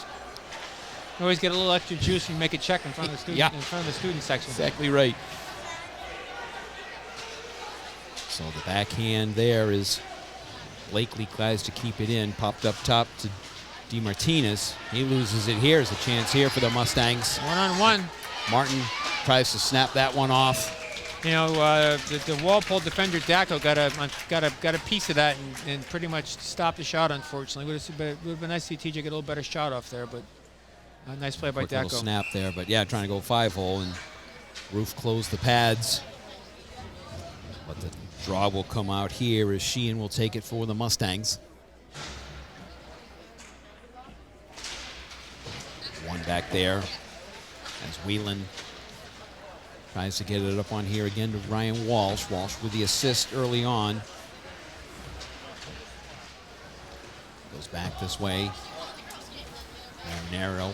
You always get a little extra juice when you make a check in front of the student, in front of the student section. Exactly right. So the backhand there is Blakely tries to keep it in. Popped up top to DeMartinez. He loses it here. There's a chance here for the Mustangs. 1-on-1. Martin tries to snap that one off. You know, the Walpole defender Dacko got a piece of that and pretty much stopped the shot. Unfortunately, it would have been nice to see TJ get a little better shot off there, but a nice play by Quick Dacko. little snap there, but yeah, trying to go 5-hole, and Roof closed the pads. But the draw will come out here as Sheehan will take it for the Mustangs. One back there as Whelan tries to get it up on here again to Ryan Walsh. Walsh with the assist early on. Goes back this way. Narrow.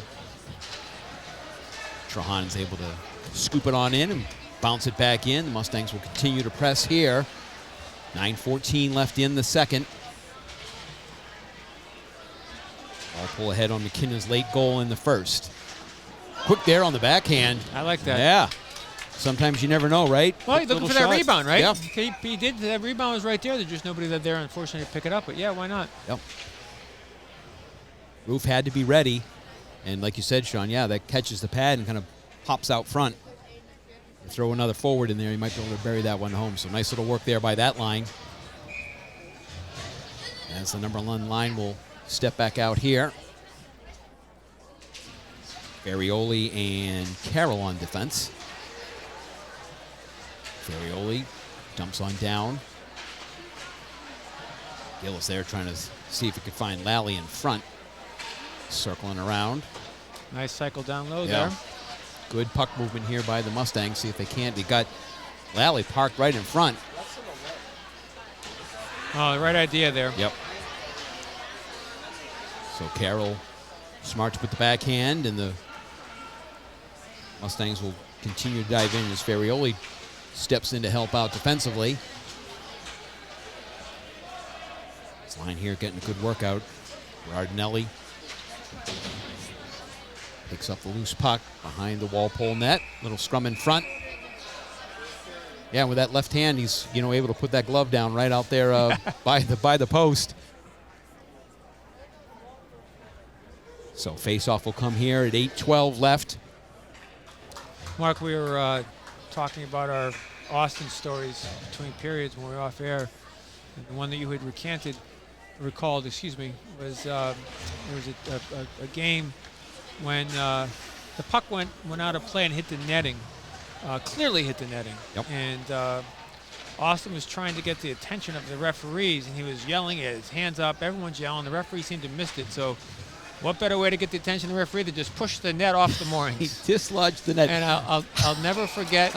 Trahan's able to scoop it on in and bounce it back in. The Mustangs will continue to press here. 9:14 left in the second. Walpole ahead on McKinnon's late goal in the first. Quick there on the backhand. I like that. Yeah. Sometimes you never know, right? Well, he's looking for that rebound, right? Yeah. He did. That rebound was right there. There's just nobody there, unfortunately, to pick it up. But yeah, why not? Yep. Roof had to be ready. And like you said, Sean, yeah, that catches the pad and kind of pops out front. Throw another forward in there, you might be able to bury that one home. So nice little work there by that line. As the number 1 line will step back out here. Ferrioli and Carroll on defense. Ferrioli dumps on down. Gillis there trying to see if he could find Lally in front. Circling around. Nice cycle down low there. Good puck movement here by the Mustangs. See if they can't. They got Lally parked right in front. Oh, the right idea there. Yep. So Carroll smart to put the backhand, and the Mustangs will continue to dive in as Ferrioli steps in to help out defensively. This line here getting a good workout. Rearden picks up the loose puck behind the Walpole net. Little scrum in front. Yeah, with that left hand, he's able to put that glove down right out there by the post. So face-off will come here at 8:12 left. Mark, we were talking about our Austin stories between periods when we were off air. And the one that you had recalled, was there was a game when the puck went out of play and hit the netting, clearly hit the netting. Yep. And Austin was trying to get the attention of the referees, and he was yelling, his hands up, everyone's yelling. The referee seemed to have missed it. So what better way to get the attention of the referee than just push the net off the moorings? He dislodged the net. And I'll never forget.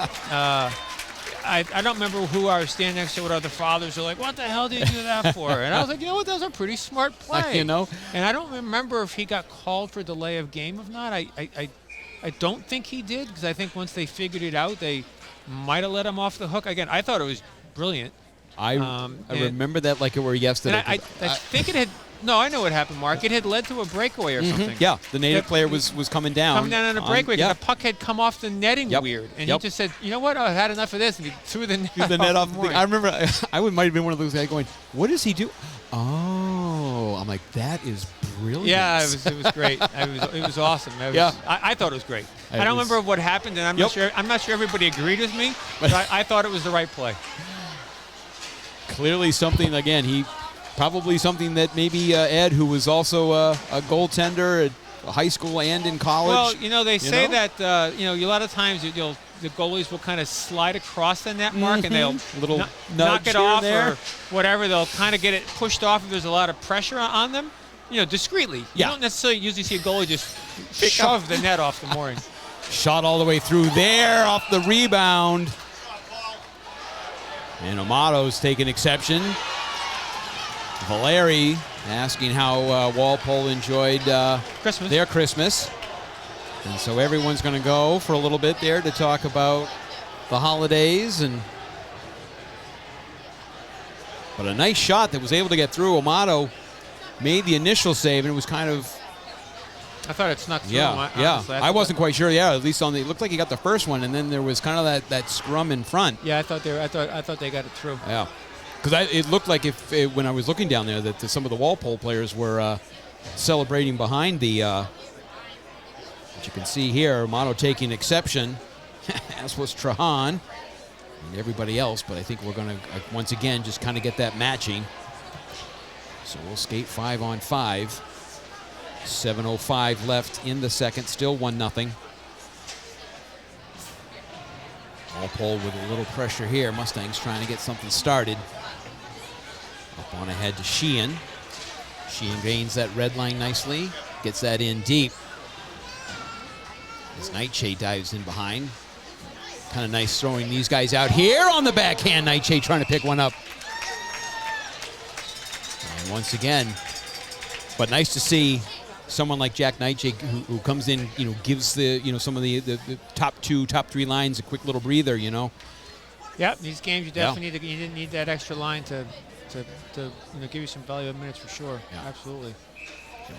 I don't remember who I was standing next to. What other fathers are like, what the hell did you do that for? And I was like, you know what, that was a pretty smart play. You know. And I don't remember if he got called for delay of game or not. I don't think he did, because I think once they figured it out, they might have let him off the hook. Again, I thought it was brilliant. I remember that like it were yesterday. I think it had. No, I know what happened, Mark. It had led to a breakaway or something. Yeah, the native player was coming down. Coming down on a breakaway because the puck had come off the netting weird. And he just said, you know what, I've had enough of this. And he threw the net off the thing. I remember I might have been one of those guys going, what does he do? Oh, I'm like, that is brilliant. Yeah, it was great. It was awesome. I thought it was great. I don't remember what happened, and I'm not sure everybody agreed with me, but I thought it was the right play. Clearly something, again, probably something that maybe Ed, who was also a goaltender at high school and in college. Well, they say that a lot of times the goalies will kind of slide across the net mark and they'll knock it off or whatever. They'll kind of get it pushed off if there's a lot of pressure on them, discreetly. You don't necessarily usually see a goalie just shove the net off the mooring. Shot all the way through there off the rebound. And Amato's taking exception. Valeri asking how Walpole enjoyed their Christmas. And so everyone's going to go for a little bit there to talk about the holidays. But a nice shot that was able to get through. Amato made the initial save, and it was kind of... I thought it snuck through. Yeah. I wasn't quite sure. Yeah, at least it looked like he got the first one, and then there was kind of that scrum in front. Yeah, I thought they got it through. Yeah. Because it looked like when I was looking down there that some of the Walpole players were celebrating behind the, what you can see here, Amato taking exception, as was Trahan and everybody else. But I think we're going to, once again, just kind of get that matching. So we'll skate 5-on-5. 7:05 left in the second, still 1-0. Walpole with a little pressure here. Mustangs trying to get something started. Up on ahead to Sheehan. Sheehan gains that red line nicely. Gets that in deep. As Nightshade dives in behind. Kind of nice throwing these guys out here on the backhand. Nightshade trying to pick one up. And once again, but nice to see someone like Jack Nightshade who comes in, gives the, some of the top 3 lines a quick little breather, Yep, these games you definitely need that extra line to give you some valuable minutes for sure. Yeah. Absolutely.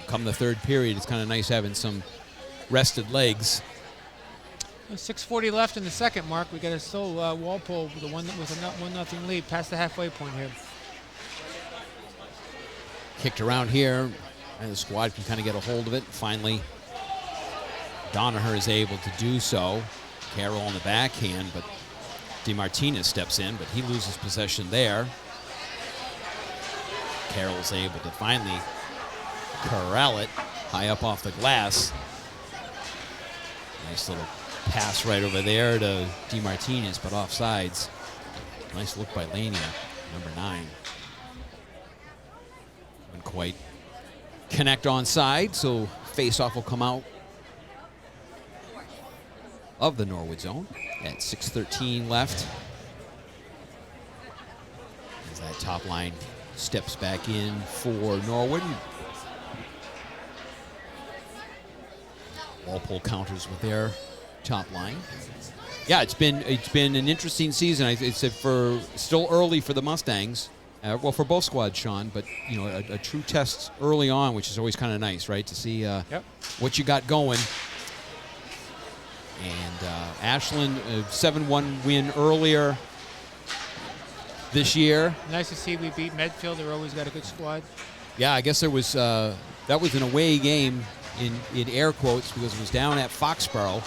Come the third period, it's kind of nice having some rested legs. 6:40 left in the second, Mark. We got still Walpole with a 1-0 lead past the halfway point here. Kicked around here. And the squad can kind of get a hold of it. Finally, Donaher is able to do so. Carroll on the backhand, but DeMartinez steps in, but he loses possession there. Carroll's able to finally corral it high up off the glass. Nice little pass right over there to DeMartinez, but offsides. Nice look by Lania, number 9. Couldn't quite connect onside, so face-off will come out of the Norwood zone at 6:13 left. As that top line steps back in for Norwood. Walpole counters with their top line. Yeah, it's been an interesting season. It's for still early for the Mustangs. Well, for both squads, Sean, but a true test early on, which is always kind of nice, right? To see what you got going. And Ashland, a 7-1 win earlier this year. Nice to see we beat Medfield. They're always got a good squad. Yeah, I guess there was that was an away game in air quotes because it was down at Foxborough.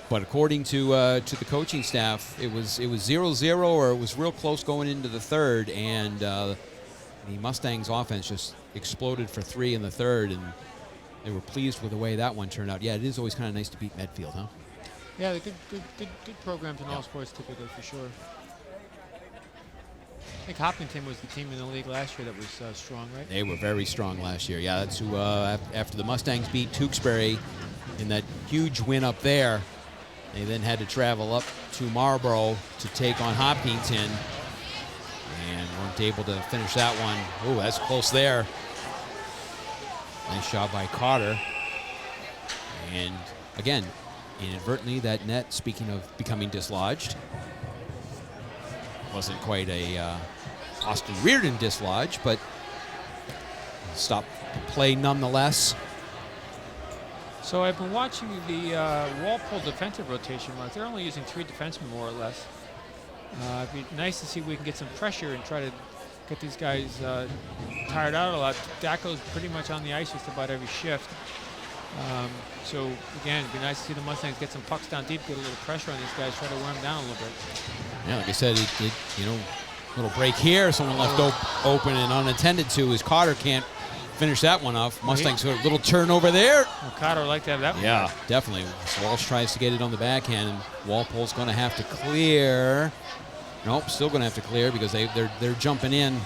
But according to the coaching staff, it was 0-0 or it was real close going into the third, and the Mustangs offense just exploded for 3 in the third, and they were pleased with the way that one turned out. Yeah, it is always kind of nice to beat Medfield, huh? Yeah, they're good programs in all sports typically, for sure. I think Hopkinton was the team in the league last year that was strong, right? They were very strong last year. Yeah, that's who, after the Mustangs beat Tewksbury in that huge win up there, they then had to travel up to Marlborough to take on Hopkinton and weren't able to finish that one. Oh, that's close there. Nice shot by Carter. And again, inadvertently, that net, speaking of becoming dislodged, wasn't quite a Austin Rearden dislodge, but stopped play nonetheless. So I've been watching the Walpole defensive rotation. They're only using 3 defensemen, more or less. It'd be nice to see if we can get some pressure and try to get these guys tired out a lot. Daco's pretty much on the ice just about every shift. So again, it'd be nice to see the Mustangs get some pucks down deep, get a little pressure on these guys, try to wear them down a little bit. Yeah, like I said, little break here. Someone left open and unattended to as Carter can't finish that one off. Mustangs a little turnover there. Well, Carter would like to have that one. Yeah, definitely. Walsh tries to get it on the backhand, and Walpole's going to have to clear. Nope, still going to have to clear because they're jumping in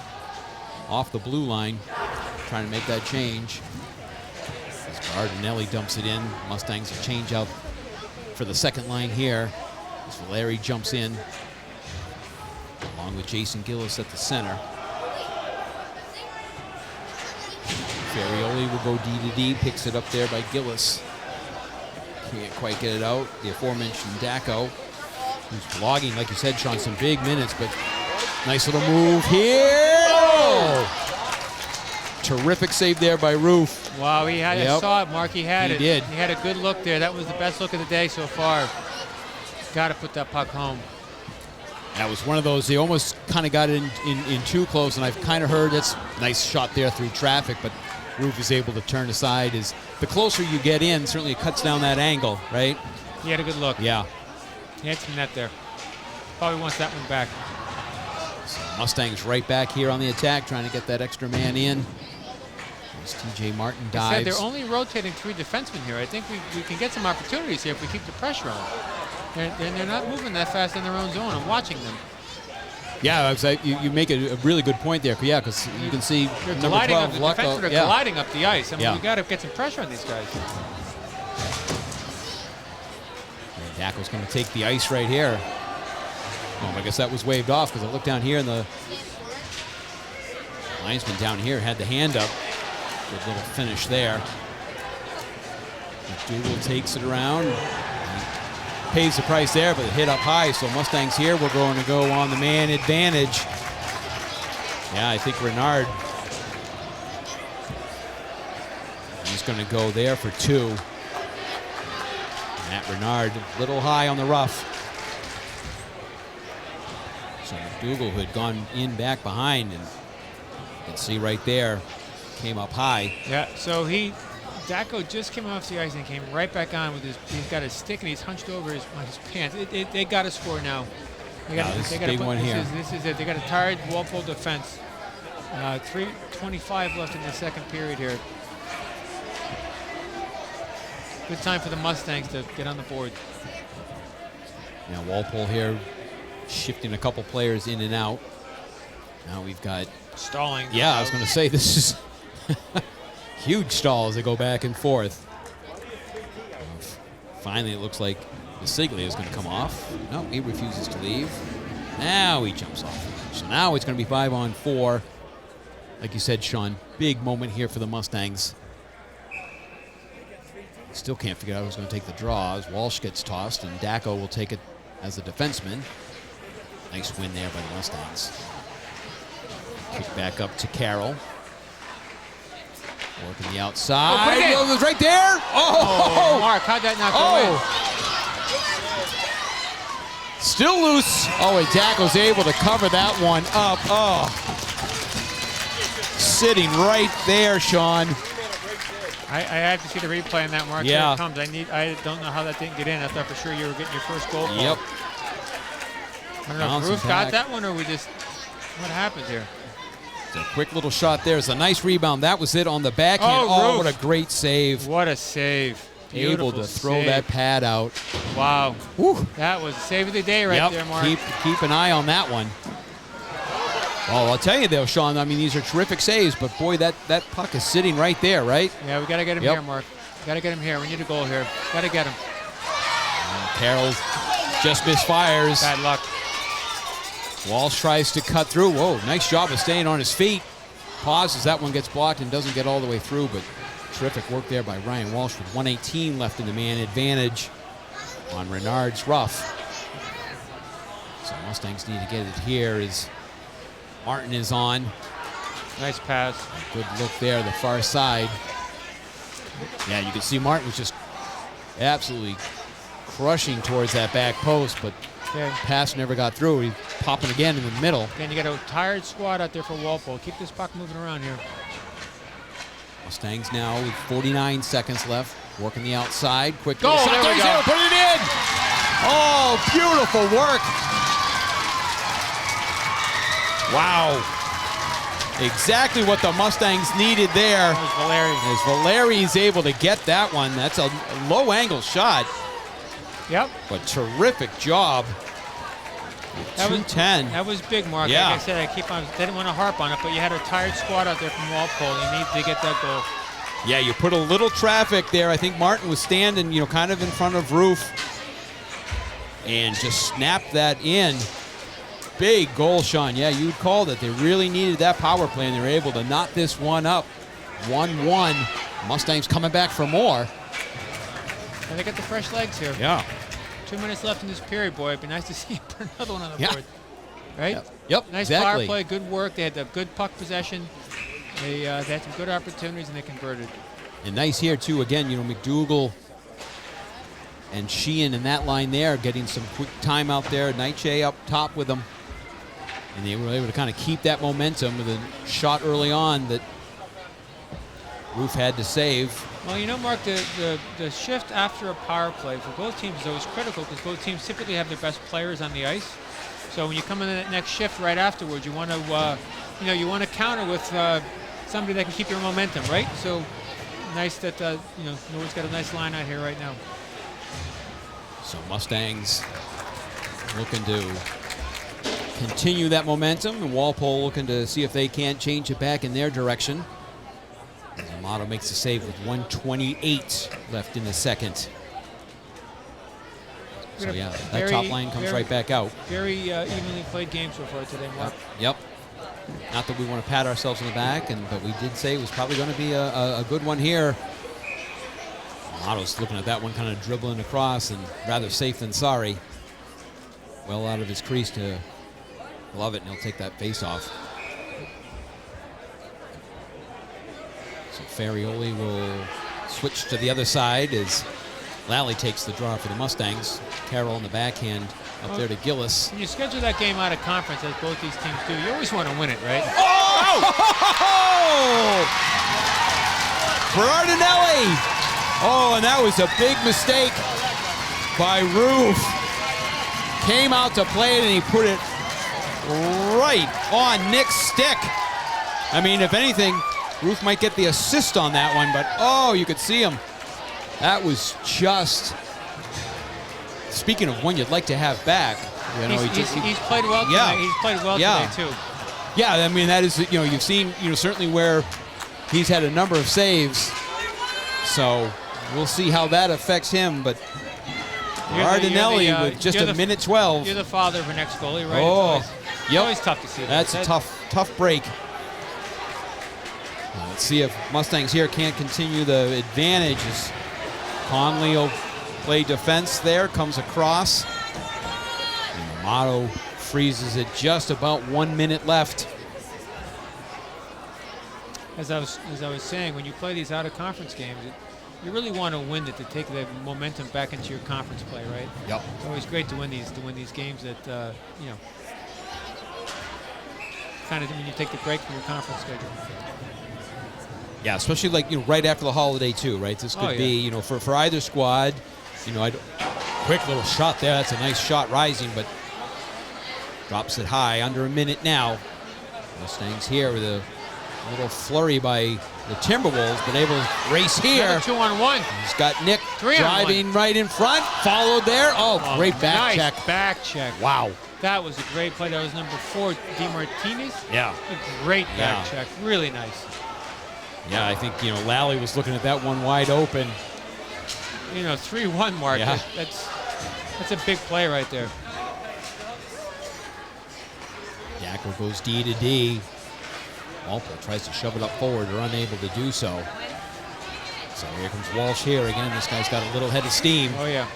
off the blue line, trying to make that change. As Gardinelli dumps it in, Mustangs will change out for the second line here. As Valeri jumps in, along with Jason Gillis at the center. Ferrioli will go D to D, picks it up there by Gillis. Can't quite get it out. The aforementioned Daco, who's logging, like you said, Sean, some big minutes, but nice little move here. Oh! Terrific save there by Roof. Wow, he had it. Saw it, Mark. He had it. He did. He had a good look there. That was the best look of the day so far. Got to put that puck home. That was one of those, they almost kind of got it in too close, and I've kind of heard that's a nice shot there through traffic, but Roof is able to turn aside. The closer you get in, certainly it cuts down that angle, right? He had a good look. Yeah. He had some net there. Probably wants that one back. So Mustangs right back here on the attack, trying to get that extra man in. As TJ Martin dives. I said they're only rotating 3 defensemen here. I think we can get some opportunities here if we keep the pressure on. They're not moving that fast in their own zone. I'm watching them. Yeah, you make a really good point there. Yeah, because you can see they're number 12, the defensemen are gliding up the ice. I mean, we got to get some pressure on these guys. And Daco's going to take the ice right here. Oh, I guess that was waved off because I looked down here and the linesman down here had the hand up. Good little finish there. McDougal takes it around. Pays the price there, but it hit up high. So Mustangs here, we're going to go on the man advantage. Yeah, I think Renard. He's going to go there for 2. Matt Renard, a little high on the rough. So McDougal, who had gone in back behind, and you can see right there, came up high. Yeah, so Daco just came off the ice and came right back on with he's got his stick and he's hunched over his pants. They got to score now. This is a big one here. This is it. They got a tired Walpole defense. 3:25 left in the second period here. Good time for the Mustangs to get on the board. Now Walpole here shifting a couple players in and out. Now we've got stalling. Yeah, I was going to say this is huge stall as they go back and forth. Finally, it looks like Bisiglia is going to come off. No, he refuses to leave. Now he jumps off. So now it's going to be 5-on-4. Like you said, Sean, big moment here for the Mustangs. Still can't figure out who's going to take the draw as Walsh gets tossed, and Dacko will take it as a defenseman. Nice win there by the Mustangs. Kick back up to Carroll. Working the outside. put it in. It was right there. Oh, Mark, how'd that not go in? Still loose. Oh, and Dacko's able to cover that one up. Oh. Sitting right there, Sean. I have to see the replay on that, Mark. Yeah. Here it comes. I don't know how that didn't get in. I thought for sure you were getting your first goal. Yep. I don't know if Bouncing Roof back. got that one or we just, what happened here? It's a quick little shot there. It's a nice rebound. That was it on the backhand. Oh, Oh, Roof. what a great save. What a save. Able Beautiful to throw save. that pad out. Wow. Whew. That was the save of the day right there, Mark. Keep an eye on that one. Oh, I'll tell you though, Sean, I mean, these are terrific saves, but boy, that puck is sitting right there, right? Yeah, we got to get him Yep. here, Mark. Got to get him here. We need a goal here. Got to get him. And Carroll just misfires. Bad luck. Walsh tries to cut through. Whoa, nice job of staying on his feet. Pauses, that one gets blocked and doesn't get all the way through, but terrific work there by Ryan Walsh with 1:18 left in the man advantage on Renard's rough. So Mustangs need to get it here as Martin is on. Nice pass. Good look there, the far side. Yeah, you can see Martin was just absolutely crushing towards that back post, but Okay. pass never got through. He's popping again in the middle. Again, you got a tired squad out there for Walpole. Keep this puck moving around here. Mustangs now with 49 seconds left, working the outside. Quick Goal, shot. there we He's go. able to put it in. Oh, beautiful work. Wow. Exactly what the Mustangs needed there. That was Valeri. As Valeri's able to get that one. That's a low angle shot, Yep. but terrific job. That was 210. That was big, Mark. Yeah. Like I said, I didn't want to harp on it, but you had a tired squad out there from Walpole. You need to get that goal. Yeah, you put a little traffic there. I think Martin was standing, kind of in front of Roof, and just snapped that in. Big goal, Sean. Yeah, you called it. They really needed that power play, and they were able to knot this one up. 1-1. Mustangs coming back for more. And they got the fresh legs here. Yeah. 2 minutes left in this period, boy. It'd be nice to see him put another one on the Yeah. board. Right? Yep, Nice exactly. power play, good work. They had the good puck possession. They had some good opportunities, and they converted. And nice here, too. Again, McDougal and Sheehan in that line there getting some quick time out there. Nightshade up top with them. And they were able to kind of keep that momentum with a shot early on that Roof had to save. Well, Mark, the shift after a power play for both teams is always critical because both teams typically have their best players on the ice. So when you come in that next shift right afterwards, you want to, you want to counter with somebody that can keep your momentum, right? So nice that Norwood's got a nice line out here right now. So Mustangs looking to continue that momentum, and Walpole looking to see if they can't change it back in their direction. Amato makes the save with 1:28 left in the second. So yeah, that top line comes right back out. Very evenly played game so far today, Mark. Yep. Not that we want to pat ourselves on the back, but we did say it was probably going to be a good one here. Amato's looking at that one, kind of dribbling across, and rather safe than sorry. Well out of his crease to glove it, and he'll take that face off. So Ferrioli will switch to the other side as Lally takes the draw for the Mustangs. Carroll on the backhand up there to Gillis. When you schedule that game out of conference, as both these teams do, you always want to win it, right? Oh! Rearden. Oh, and that was a big mistake by Roof. Came out to play it, and he put it right on Nick's stick. I mean, if anything, Roof might get the assist on that one, but oh, you could see him. That was just, speaking of one you'd like to have back. He's played well tonight. Yeah. He's played well Yeah. today, too. Yeah, I mean, that is, you've seen, certainly where he's had a number of saves. So we'll see how that affects him, but Ardenelli with just a minute 12. You're the father of an ex-goalie, right? Oh, It's always tough to see that. That's a tough break. Let's see if Mustangs here can't continue the advantage as Conley will play defense there, comes across. And Amato freezes it just about 1 minute left. As I was saying, when you play these out-of-conference games, you really want to win it to take the momentum back into your conference play, right? Yep. It's always great to win these games that kind of when you take the break from your conference schedule. Yeah, especially like right after the holiday too, right? This could be for either squad. Quick little shot there. That's a nice shot rising, but drops it high. Under a minute now. Mustangs here with a little flurry by the Timberwolves, but able to race here. Another 2-on-1. He's got Nick 3-on-1. driving right in front. Followed there. Oh, great back check. Nice back check. Wow. That was a great play. That was number 4, DeMartinez. Yeah. A great back check. Really nice. Yeah, I think, Lally was looking at that one wide open. 3-1 mark. Yeah. That's a big play right there. Yacker goes D to D. Walpole tries to shove it up forward, or unable to do so. So here comes Walsh here again. This guy's got a little head of steam. Oh, yeah.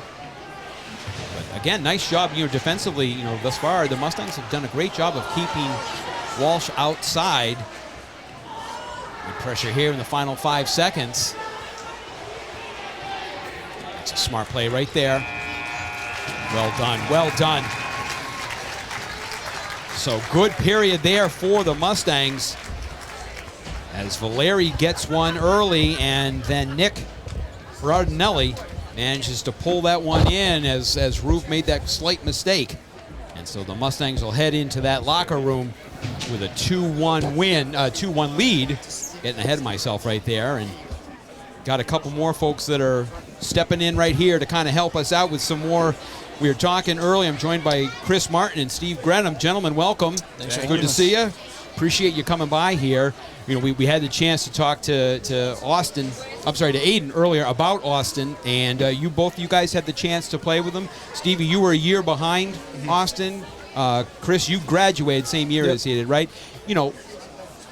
But again, nice job, defensively. Thus far the Mustangs have done a great job of keeping Walsh outside. Good pressure here in the final 5 seconds. That's a smart play right there. Well done, well done. So good period there for the Mustangs as Valeri gets one early, and then Nick Rearden manages to pull that one in as Roof made that slight mistake. And so the Mustangs will head into that locker room with a 2-1 win, 2-1 lead. Getting ahead of myself right there, and got a couple more folks that are stepping in right here to kind of help us out with some more. We were talking early. I'm joined by Chris Martin and Steve Grenham. Gentlemen, welcome. Thanks. Good to see you. Appreciate you coming by here. We had the chance to talk to Aiden earlier about Austin, and you guys had the chance to play with him. Stevie, you were a year behind Austin. Chris, you graduated same year as he did, right?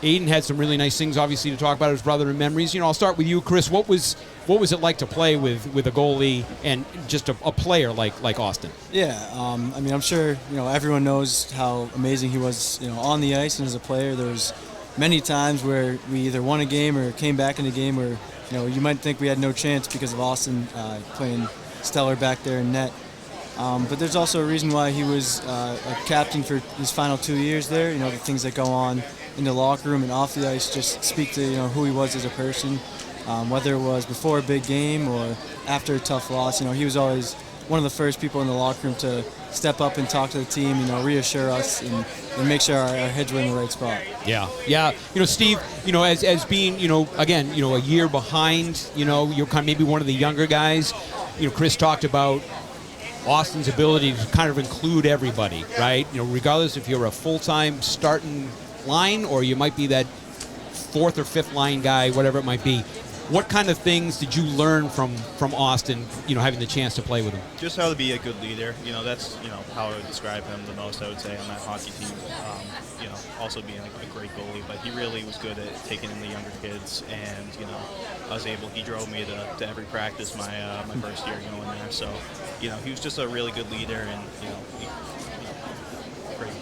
Aiden had some really nice things, obviously, to talk about his brother and memories. I'll start with you, Chris. What was it like to play with a goalie and just a player like Austin? Yeah, I'm sure everyone knows how amazing he was, on the ice and as a player. There was many times where we either won a game or came back in a game where you might think we had no chance because of Austin playing stellar back there in net. But there's also a reason why he was a captain for his final 2 years there. The things that go on in the locker room and off the ice just speak to who he was as a person. Whether it was before a big game or after a tough loss, he was always one of the first people in the locker room to step up and talk to the team, reassure us and make sure our heads were in the right spot. Yeah. Steve, as being, again, a year behind, you're kind of maybe one of the younger guys. Chris talked about Austin's ability to kind of include everybody, right? Regardless if you're a full-time starting line or you might be that fourth or fifth line guy, whatever it might be. What kind of things did you learn from Austin, having the chance to play with him? Just how to be a good leader. That's, how I would describe him the most, I would say, on that hockey team. Also being a great goalie, but he really was good at taking in the younger kids, and, he drove me to every practice my first year going there. So, he was just a really good leader, and,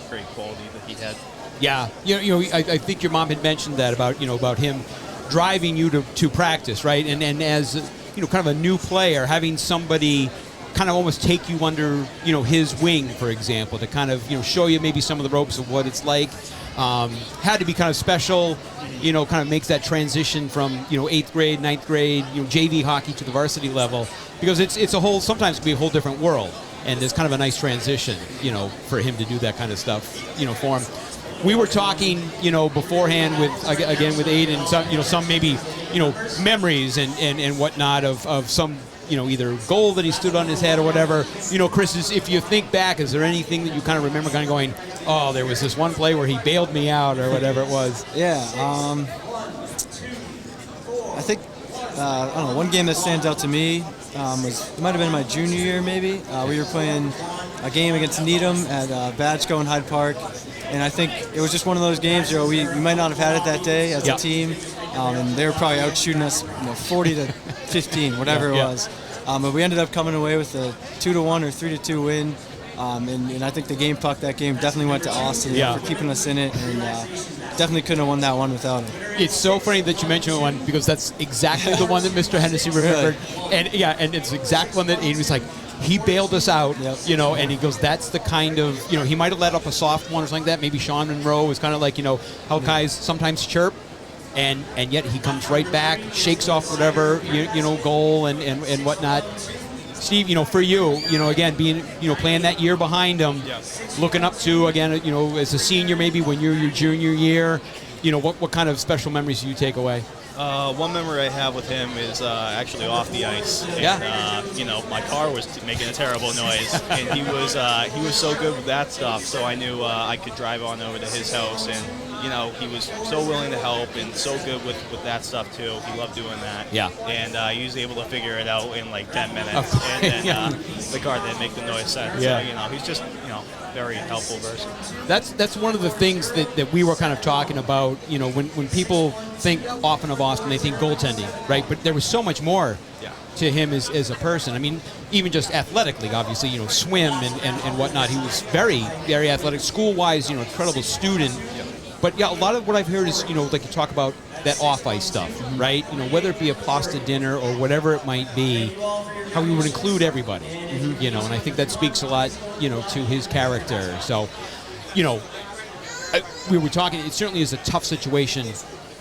great quality that he had. Yeah, I think your mom had mentioned that about him driving you to practice, right? And as kind of a new player, having somebody kind of almost take you under his wing, for example, to kind of show you maybe some of the ropes of what it's like. Had to be kind of special, kind of makes that transition from 8th grade, 9th grade, JV hockey to the varsity level, because it's a whole, sometimes it can be a whole different world, and there's kind of a nice transition, for him to do that kind of stuff, for him. We were talking, beforehand with Aiden, some maybe, memories and whatnot of some, either goal that he stood on his head or whatever. Chris, if you think back, is there anything that you kind of remember kind of going, oh, there was this one play where he bailed me out or whatever it was? Yeah, I think, one game that stands out to me it might have been my junior year maybe. We were playing a game against Needham at Batchco in Hyde Park. And I think it was just one of those games, we might not have had it that day as a team, and they were probably out shooting us 40 to 15, whatever it was. But we ended up coming away with a 2-1 or 3-2 win. And I think the game puck that game definitely went to Austin for keeping us in it, and definitely couldn't have won that one without him. It's so funny that you mentioned one because that's exactly the one that Mr. Hennessy remembered. Really? And it's the exact one that he was like, he bailed us out, and he goes, that's the kind of, he might have let up a soft one or something like that. Maybe Sean Monroe was kind of like, how guys sometimes chirp, and yet he comes right back, shakes off whatever, goal and whatnot. Steve, for you, again, being, playing that year behind him, looking up to, again, as a senior maybe when you're your junior year, what kind of special memories do you take away? One memory I have with him is actually off the ice. And, my car was making a terrible noise, and he was so good with that stuff. So I knew I could drive on over to his house, and he was so willing to help and so good with that stuff too. He loved doing that. Yeah. And he was able to figure it out in like 10 minutes, and then the car didn't make the noise set. Yeah. So he's just very helpful person. That's one of the things that we were kind of talking about. When people think often of Austin, they think goaltending, right? But there was so much more to him as a person. I mean, even just athletically, obviously, swim and whatnot. He was very, very athletic. School-wise, incredible student. But a lot of what I've heard is, like you talk about that off-ice stuff, right? Whether it be a pasta dinner or whatever it might be, how he would include everybody, and I think that speaks a lot, to his character. So, we were talking, it certainly is a tough situation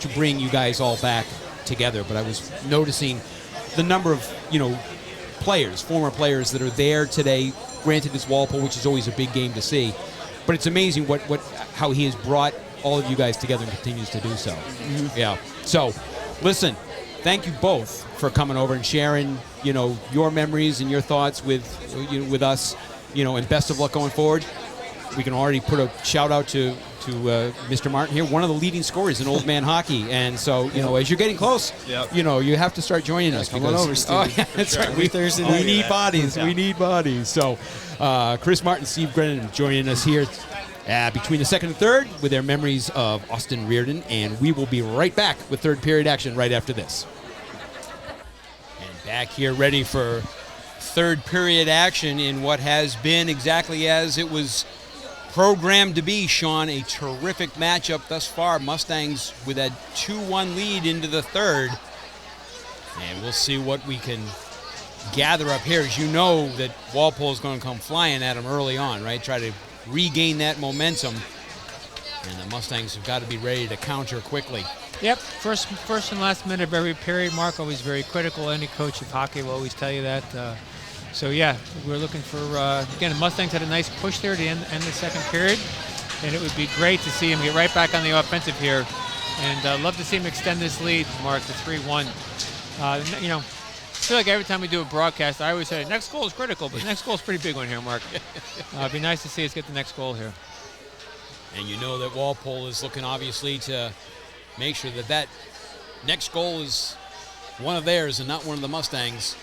to bring you guys all back together, but I was noticing the number of, players, former players that are there today. Granted, it's Walpole, which is always a big game to see, but it's amazing how he has brought all of you guys together and continues to do so. Yeah. So, listen, thank you both for coming over and sharing, your memories and your thoughts with us, and best of luck going forward. We can already put a shout out to Mr. Martin here, one of the leading scorers in old man hockey. And so, as you're getting close, you have to start joining us. Come on over, Steve. That's right. Thursday We night. need bodies. We need bodies. So, Chris Martin, Steve Grennan joining us here between the second and third with their memories of Austin Rearden, and we will be right back with third period action right after this. And back here ready for third period action in what has been exactly as it was programmed to be, Sean. A terrific matchup thus far. Mustangs with a 2-1 lead into the third. And we'll see what we can gather up here. As you know that Walpole is going to come flying at them early on, right? Try to regain that momentum, and the Mustangs have got to be ready to counter quickly. Yep, first and last minute of every period. Mark always very critical. Any coach of hockey will always tell you that. So yeah, we're looking for again. The Mustangs had a nice push there to end the second period, and it would be great to see him get right back on the offensive here, and love to see him extend this lead, Mark, to 3-1. I feel like every time we do a broadcast, I always say, next goal is critical, but next goal is a pretty big one here, Mark. It'd be nice to see us get the next goal here. And you know that Walpole is looking, obviously, to make sure that next goal is one of theirs and not one of the Mustangs.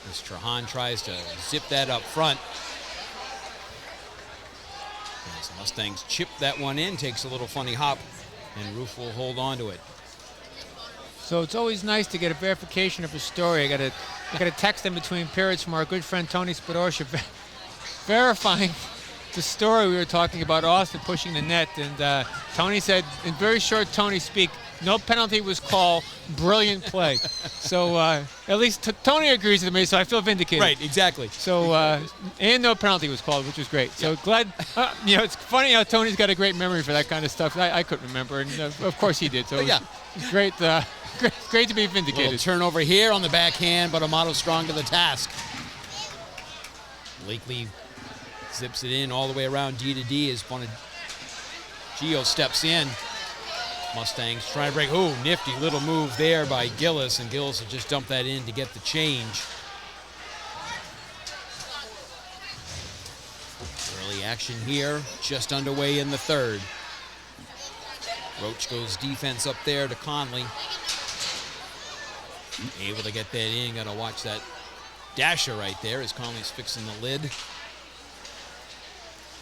As Trahan tries to zip that up front. As the Mustangs chip that one in, takes a little funny hop, and Roof will hold on to it. So it's always nice to get a verification of a story. I got a text in between periods from our good friend Tony Spadorcia verifying the story we were talking about Austin pushing the net. And Tony said, in very short Tony speak, no penalty was called, brilliant play. So at least Tony agrees with me, so I feel vindicated. Right, exactly. So, and no penalty was called, which was great. So glad, it's funny how Tony's got a great memory for that kind of stuff. I couldn't remember, and of course he did. So it was great. Great to be vindicated. Little turnover here on the backhand, but Amato strong to the task. Blakely zips it in all the way around D to D as Gio steps in. Mustangs trying to break. Oh, nifty little move there by Gillis, and Gillis will just dump that in to get the change. Early action here, just underway in the third. Roach goes defense up there to Conley. Able to get that in. Got to watch that dasher right there as Conley's fixing the lid.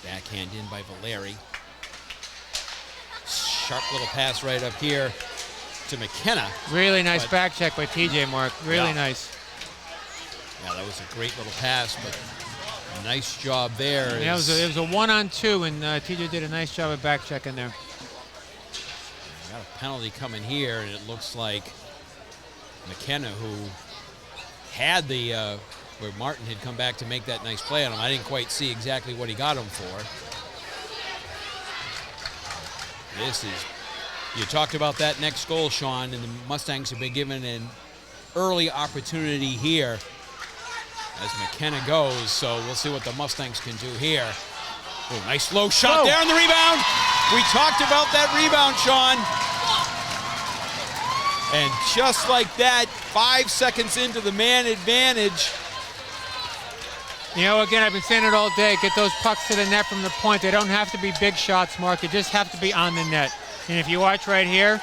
Backhand in by Valeri. Sharp little pass right up here to McKenna. Really nice back check by TJ, Mark. Really nice. Yeah, that was a great little pass, but a nice job there. Yeah, it was a 1-on-2, and TJ did a nice job of back checking there. Got a penalty coming here, and it looks like McKenna, who had the where Martin had come back to make that nice play on him. I didn't quite see exactly what he got him for. This is, you talked about that next goal, Sean, and the Mustangs have been given an early opportunity here as McKenna goes, so we'll see what the Mustangs can do here. Oh, nice low shot there on the rebound. We talked about that rebound, Sean. And just like that, 5 seconds into the man advantage. You know, again, I've been saying it all day. Get those pucks to the net from the point. They don't have to be big shots, Mark. They just have to be on the net. And if you watch right here,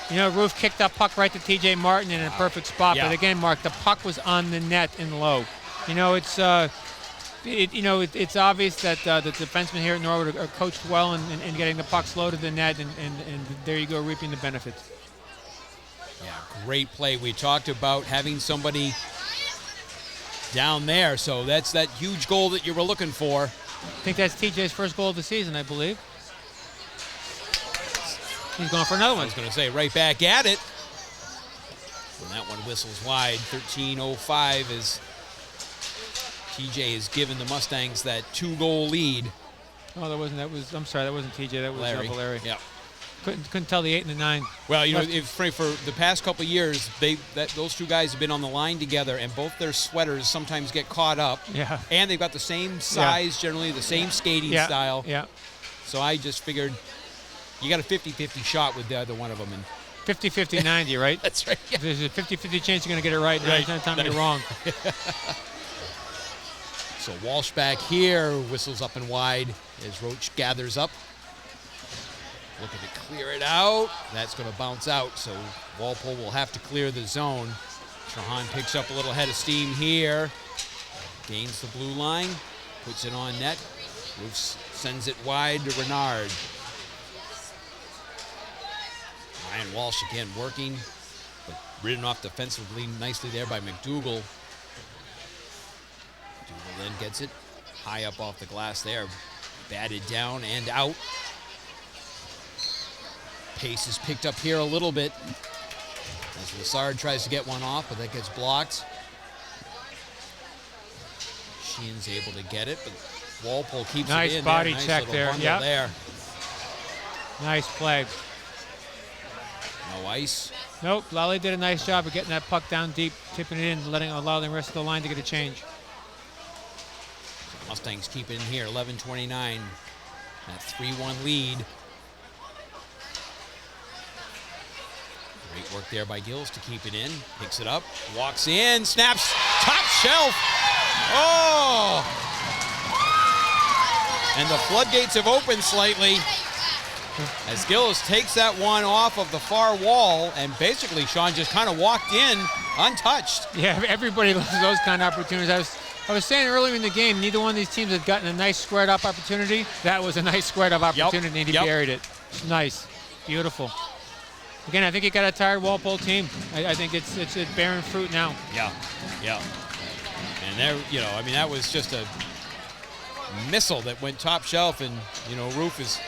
you know, Roof kicked that puck right to TJ Martin in a perfect spot. Yeah. But again, Mark, the puck was on the net and low. You know, it's it's obvious that the defensemen here at Norwood are coached well in getting the pucks low to the net, and there you go, reaping the benefits. Yeah, great play. We talked about having somebody down there, so that's that huge goal that you were looking for. I think that's TJ's first goal of the season, I believe. He's going for another one. I was going to say, right back at it. And that one whistles wide. 13:05 as TJ has given the Mustangs that 2-goal lead. Oh, I'm sorry, that wasn't TJ, that was Larry. Yeah. Couldn't tell the 8 and the 9. Well, you know, for the past couple of years, those two guys have been on the line together, and both their sweaters sometimes get caught up. Yeah. And they've got the same size, generally the same skating style. Yeah. So I just figured you got a 50-50 shot with the other one of them. And 50-50-90, right? that's right. Yeah. There's a 50-50 chance you're going to get it right. Right. 9 times you're wrong. So Walsh back here, whistles up and wide as Roach gathers up. Looking to clear it out. That's going to bounce out, so Walpole will have to clear the zone. Trahan picks up a little head of steam here. Gains the blue line, puts it on net. Roofs sends it wide to Renard. Ryan Walsh again working, but ridden off defensively nicely there by McDougal. McDougal then gets it high up off the glass there. Batted down and out. Pace is picked up here a little bit as Lassard tries to get one off, but that gets blocked. Sheehan's able to get it, but Walpole keeps Nice it in. body Nice check little there. bundle Yep. there. Nice play. No ice. Nope, Lally did a nice job of getting that puck down deep, tipping it in, allow the rest of the line to get a change. Mustangs keep it in here, 11:29. That 3-1 lead. Great work there by Gills to keep it in. Picks it up, walks in, snaps, top shelf. Oh! And the floodgates have opened slightly as Gillis takes that one off of the far wall, and basically Sean just kind of walked in untouched. Yeah, everybody loves those kind of opportunities. I was saying earlier in the game, neither one of these teams had gotten a nice squared up opportunity. That was a nice squared up opportunity, and he buried it. Nice, beautiful. Again, I think you got a tired Walpole team. I think it's bearing fruit now. Yeah. And there, you know, I mean, that was just a missile that went top shelf, and, you know, Roof is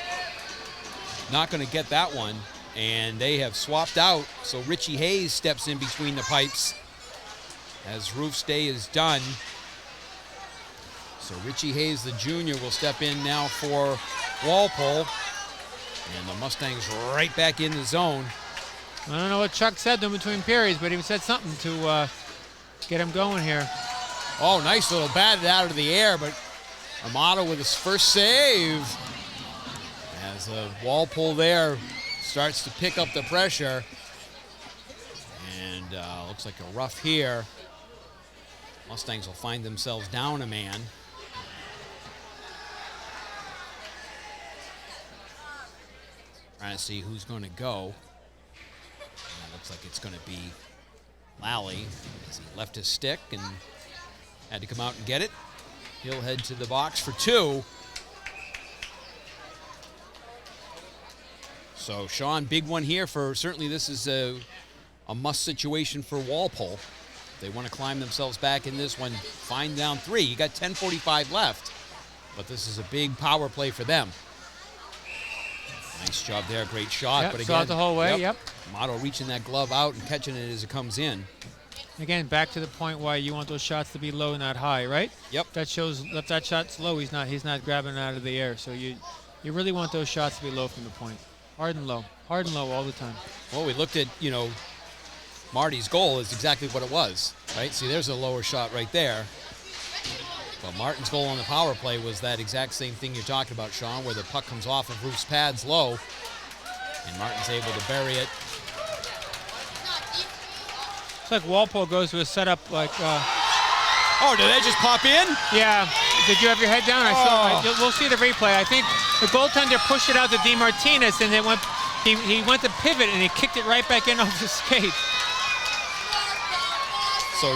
not going to get that one. And they have swapped out, so Richie Hayes steps in between the pipes as Roof's day is done. So Richie Hayes, the junior, will step in now for Walpole. And the Mustangs right back in the zone. I don't know what Chuck said to him between periods, but he said something to get him going here. Oh, nice little batted out of the air, but Amato with his first save. As Walpole there starts to pick up the pressure. And looks like a rough here. Mustangs will find themselves down a man. Trying to see who's going to go. And it looks like it's going to be Lally as he left his stick and had to come out and get it. He'll head to the box for 2. So Sean, big one here for, certainly this is a must situation for Walpole. They want to climb themselves back in this one, find down 3. You got 10:45 left, but this is a big power play for them. Nice job there, great shot. Yep, but again, saw it the whole way, yep. Motto reaching that glove out and catching it as it comes in. Again, back to the point why you want those shots to be low, not high, right? Yep. That shows if that shot's low, he's not grabbing it out of the air. So you really want those shots to be low from the point. Hard and low all the time. Well, we looked at, Marty's goal is exactly what it was, right? See, there's a lower shot right there. But Martin's goal on the power play was that exact same thing you're talking about, Sean, where the puck comes off of Roof's pads low, and Martin's able to bury it. It's like Walpole goes to a setup like. Oh, did they just pop in? Yeah. Did you have your head down? We'll see the replay. I think the goaltender pushed it out to DeMartinez, and he went to pivot, and he kicked it right back in off his skate. So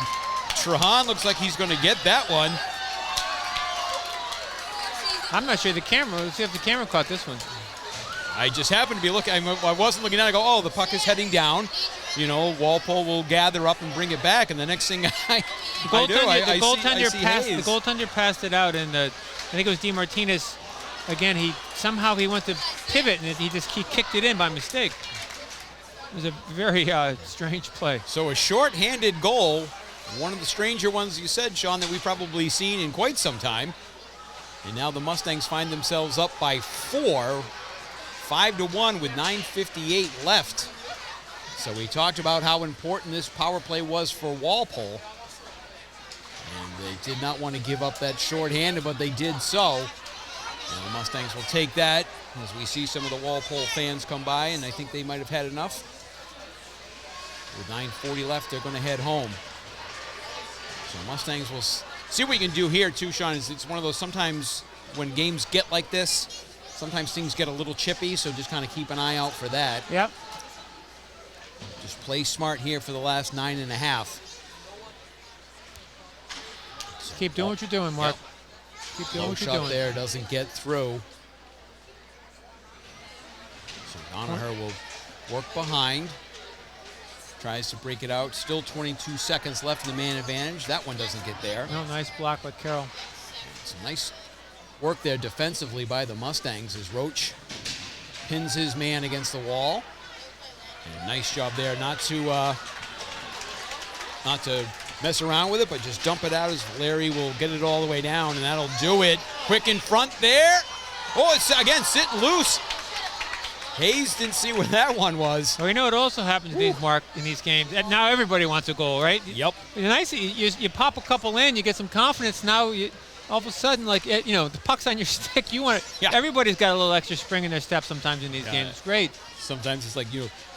Trahan looks like he's going to get that one. I'm not sure the camera. Let's see if the camera caught this one. I just happened to be looking. I wasn't looking at it. I go, oh, the puck is heading down. Walpole will gather up and bring it back, and the next thing I do, the Hayes. goaltender passed it out, and I think it was DeMartinez. Again, he went to pivot, and he kicked it in by mistake. It was a very strange play. So a short-handed goal, one of the stranger ones you said, Sean, that we've probably seen in quite some time. And now the Mustangs find themselves up by 4, 5-1 with 9:58 left. So we talked about how important this power play was for Walpole. And they did not want to give up that shorthanded, but they did so. And the Mustangs will take that as we see some of the Walpole fans come by, and I think they might have had enough. With 9:40 left, they're going to head home. So Mustangs will see what we can do here too, Sean. It's one of those, sometimes when games get like this, sometimes things get a little chippy, so just kind of keep an eye out for that. Yep. Just play smart here for the last 9.5. So Keep doing what you're doing, Mark. Keep doing low what you're shot doing. there doesn't get through. So Donaher will work behind. Tries to break it out. Still 22 seconds left in the man advantage. That one doesn't get there. No, nice block by Carroll. Some nice work there defensively by the Mustangs as Roach pins his man against the wall. And a nice job there not to mess around with it, but just dump it out as Larry will get it all the way down, and that'll do it. Quick in front there. Oh, it's again sitting loose. Hayes didn't see where that one was. Well, what also happens in these games. Now everybody wants a goal, right? Yep. It's nice. You pop a couple in, you get some confidence. Now all of a sudden, the puck's on your stick. Everybody's got a little extra spring in their step sometimes in these games. It's great. Sometimes it's like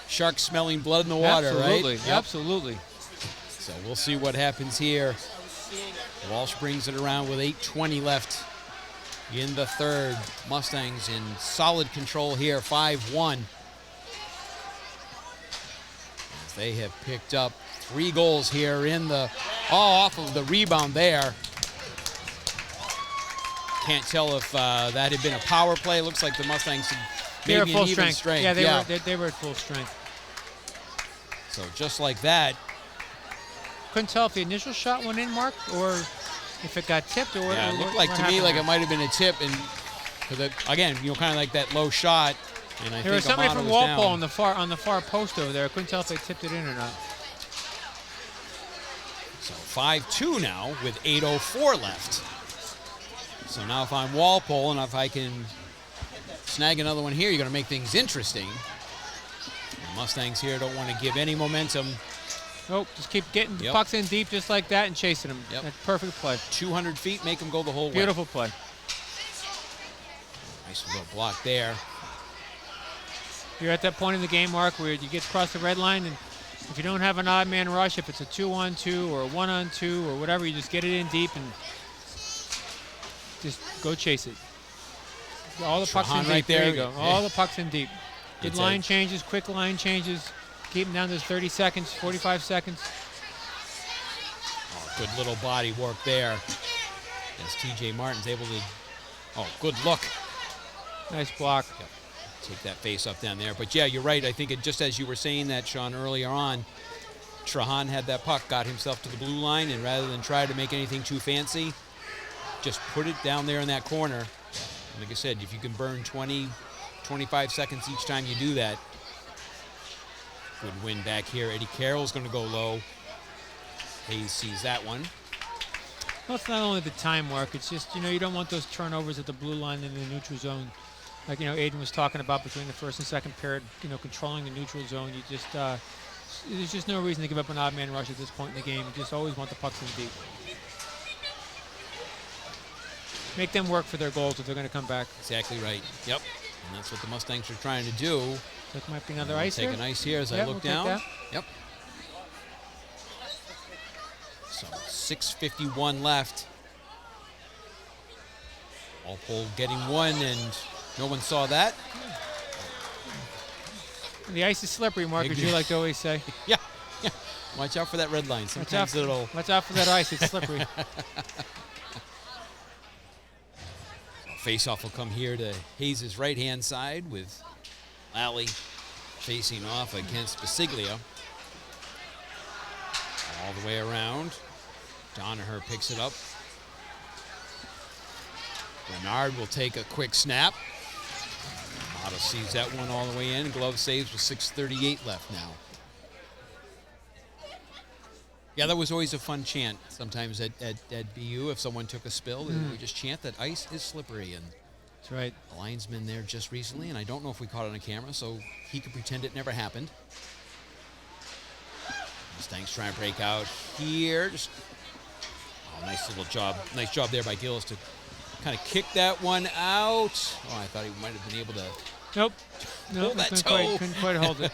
sharks smelling blood in the water, Absolutely. right? Yep. Absolutely. So we'll see what happens here. Walsh brings it around with 8:20 left in the third. Mustangs in solid control here, 5-1. As they have picked up 3 goals here off of the rebound there. Can't tell if that had been a power play. Looks like the Mustangs They were maybe full an even strength. strength. Yeah, they were at full strength. So just like that. Couldn't tell if the initial shot went in, Mark, or if it got tipped, or Yeah, it what, looked like what to me happened like there. it might have been a tip, and because again, kind of like that low shot. And I There think was somebody Amato from was Walpole down. on the far post over there. I couldn't tell if they tipped it in or not. So 5-2 now with 8:04 left. So now if I'm Walpole and if I can snag another one here, you're going to make things interesting. The Mustangs here don't want to give any momentum. Nope, just keep getting the Yep. pucks in deep just like that and chasing them. Yep. That's perfect play. 200 feet, make them go the whole way. Beautiful play. Nice little block there. You're at that point in the game, Mark, where you get across the red line, and if you don't have an odd man rush, if it's a 2-on-2 or a 1-on-2 or whatever, you just get it in deep and just go chase it. All the pucks in Trahan deep. right There you there. go. All the pucks in deep. Good It's line changes, quick line changes. Keep them down to 30 seconds, 45 seconds. Oh, good little body work there. As TJ Martin's able to, good look. Nice block. Yep. Take that face up down there. But yeah, you're right. I think just as you were saying that, Sean, earlier on, Trahan had that puck, got himself to the blue line, and rather than try to make anything too fancy, just put it down there in that corner. And like I said, if you can burn 20, 25 seconds each time you do that, good win back here. Eddie Carroll's going to go low. Hayes sees that one. Well, it's not only the time work. It's just, you don't want those turnovers at the blue line and the neutral zone. Like, Aiden was talking about between the first and second period, controlling the neutral zone. You just, there's just no reason to give up an odd man rush at this point in the game. You just always want the pucks in deep. Make them work for their goals if they're going to come back. Exactly right. Yep. And that's what the Mustangs are trying to do. That might be another ice here. Take an ice here as I look down. Yep. So 6:51 left. Walpole getting one, and no one saw that. The ice is slippery, Mark, as you like to always say. Yeah. Watch out for that red line. Sometimes it'll... Watch out for that ice. It's slippery. Face-off will come here to Hayes' right-hand side with Lally facing off against Basiglia. All the way around. Donaher picks it up. Bernard will take a quick snap. Amato sees that one all the way in. Glove saves with 6:38 left now. Yeah, that was always a fun chant sometimes at BU. If someone took a spill, we just chant that ice is slippery. And that's right. The linesman there just recently, and I don't know if we caught it on camera, so he could pretend it never happened. Mustangs trying to break out here. Just nice little job. Nice job there by Gillis to kind of kick that one out. Oh, I thought he might have been able to. Nope. Pull that toe. Couldn't quite hold it.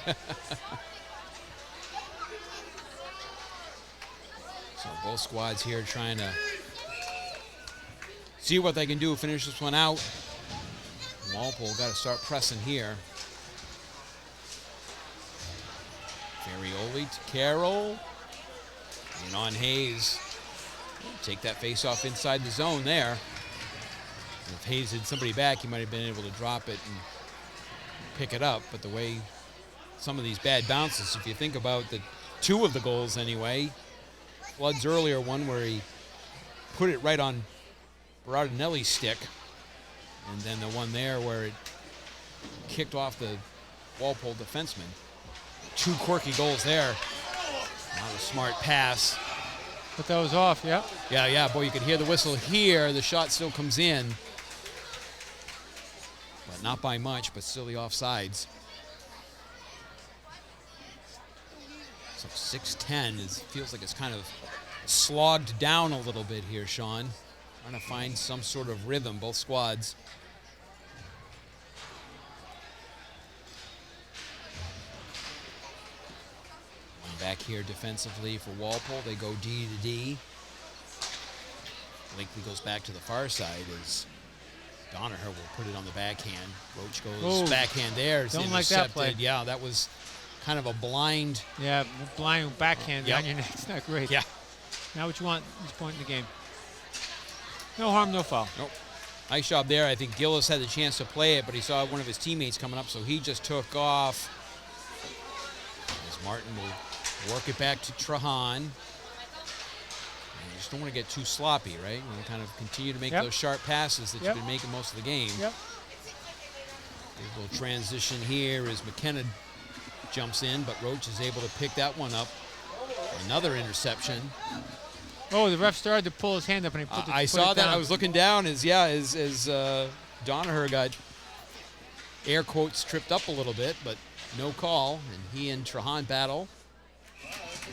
So both squads here trying to see what they can do, finish this one out. Walpole got to start pressing here. Ferrioli to Carroll. And on Hayes. Take that face off inside the zone there. If Hayes had somebody back, he might have been able to drop it and pick it up. But the way some of these bad bounces, if you think about the two of the goals anyway, Flood's earlier one where he put it right on Berardinelli's stick, and then the one there where it kicked off the Walpole defenseman. Two quirky goals there. Not a smart pass. But that was off, yeah. Yeah, boy, you could hear the whistle here. The shot still comes in. But not by much, but still the offsides. So 6:10 feels like it's kind of slogged down a little bit here, Sean. Trying to find some sort of rhythm, both squads. Back here defensively for Walpole. They go D to D. Blakely goes back to the far side as Donaher will put it on the backhand. Roach goes backhand there. It's Don't like that play. Yeah, that was kind of a blind. Yeah, blind backhand on your neck. It's not great. Yeah. Not what you want at this point in the game. No harm, no foul. Nope. Nice job there. I think Gillis had the chance to play it, but he saw one of his teammates coming up, so he just took off. As Martin will work it back to Trahan. And you just don't want to get too sloppy, right? You want to kind of continue to make those sharp passes that you've been making most of the game. Yep. A little transition here as McKenna jumps in, but Roach is able to pick that one up. Another interception. Oh, the ref started to pull his hand up and he put it I saw that. down. I was looking down as Donaher got air quotes tripped up a little bit, but no call. And he and Trahan battle.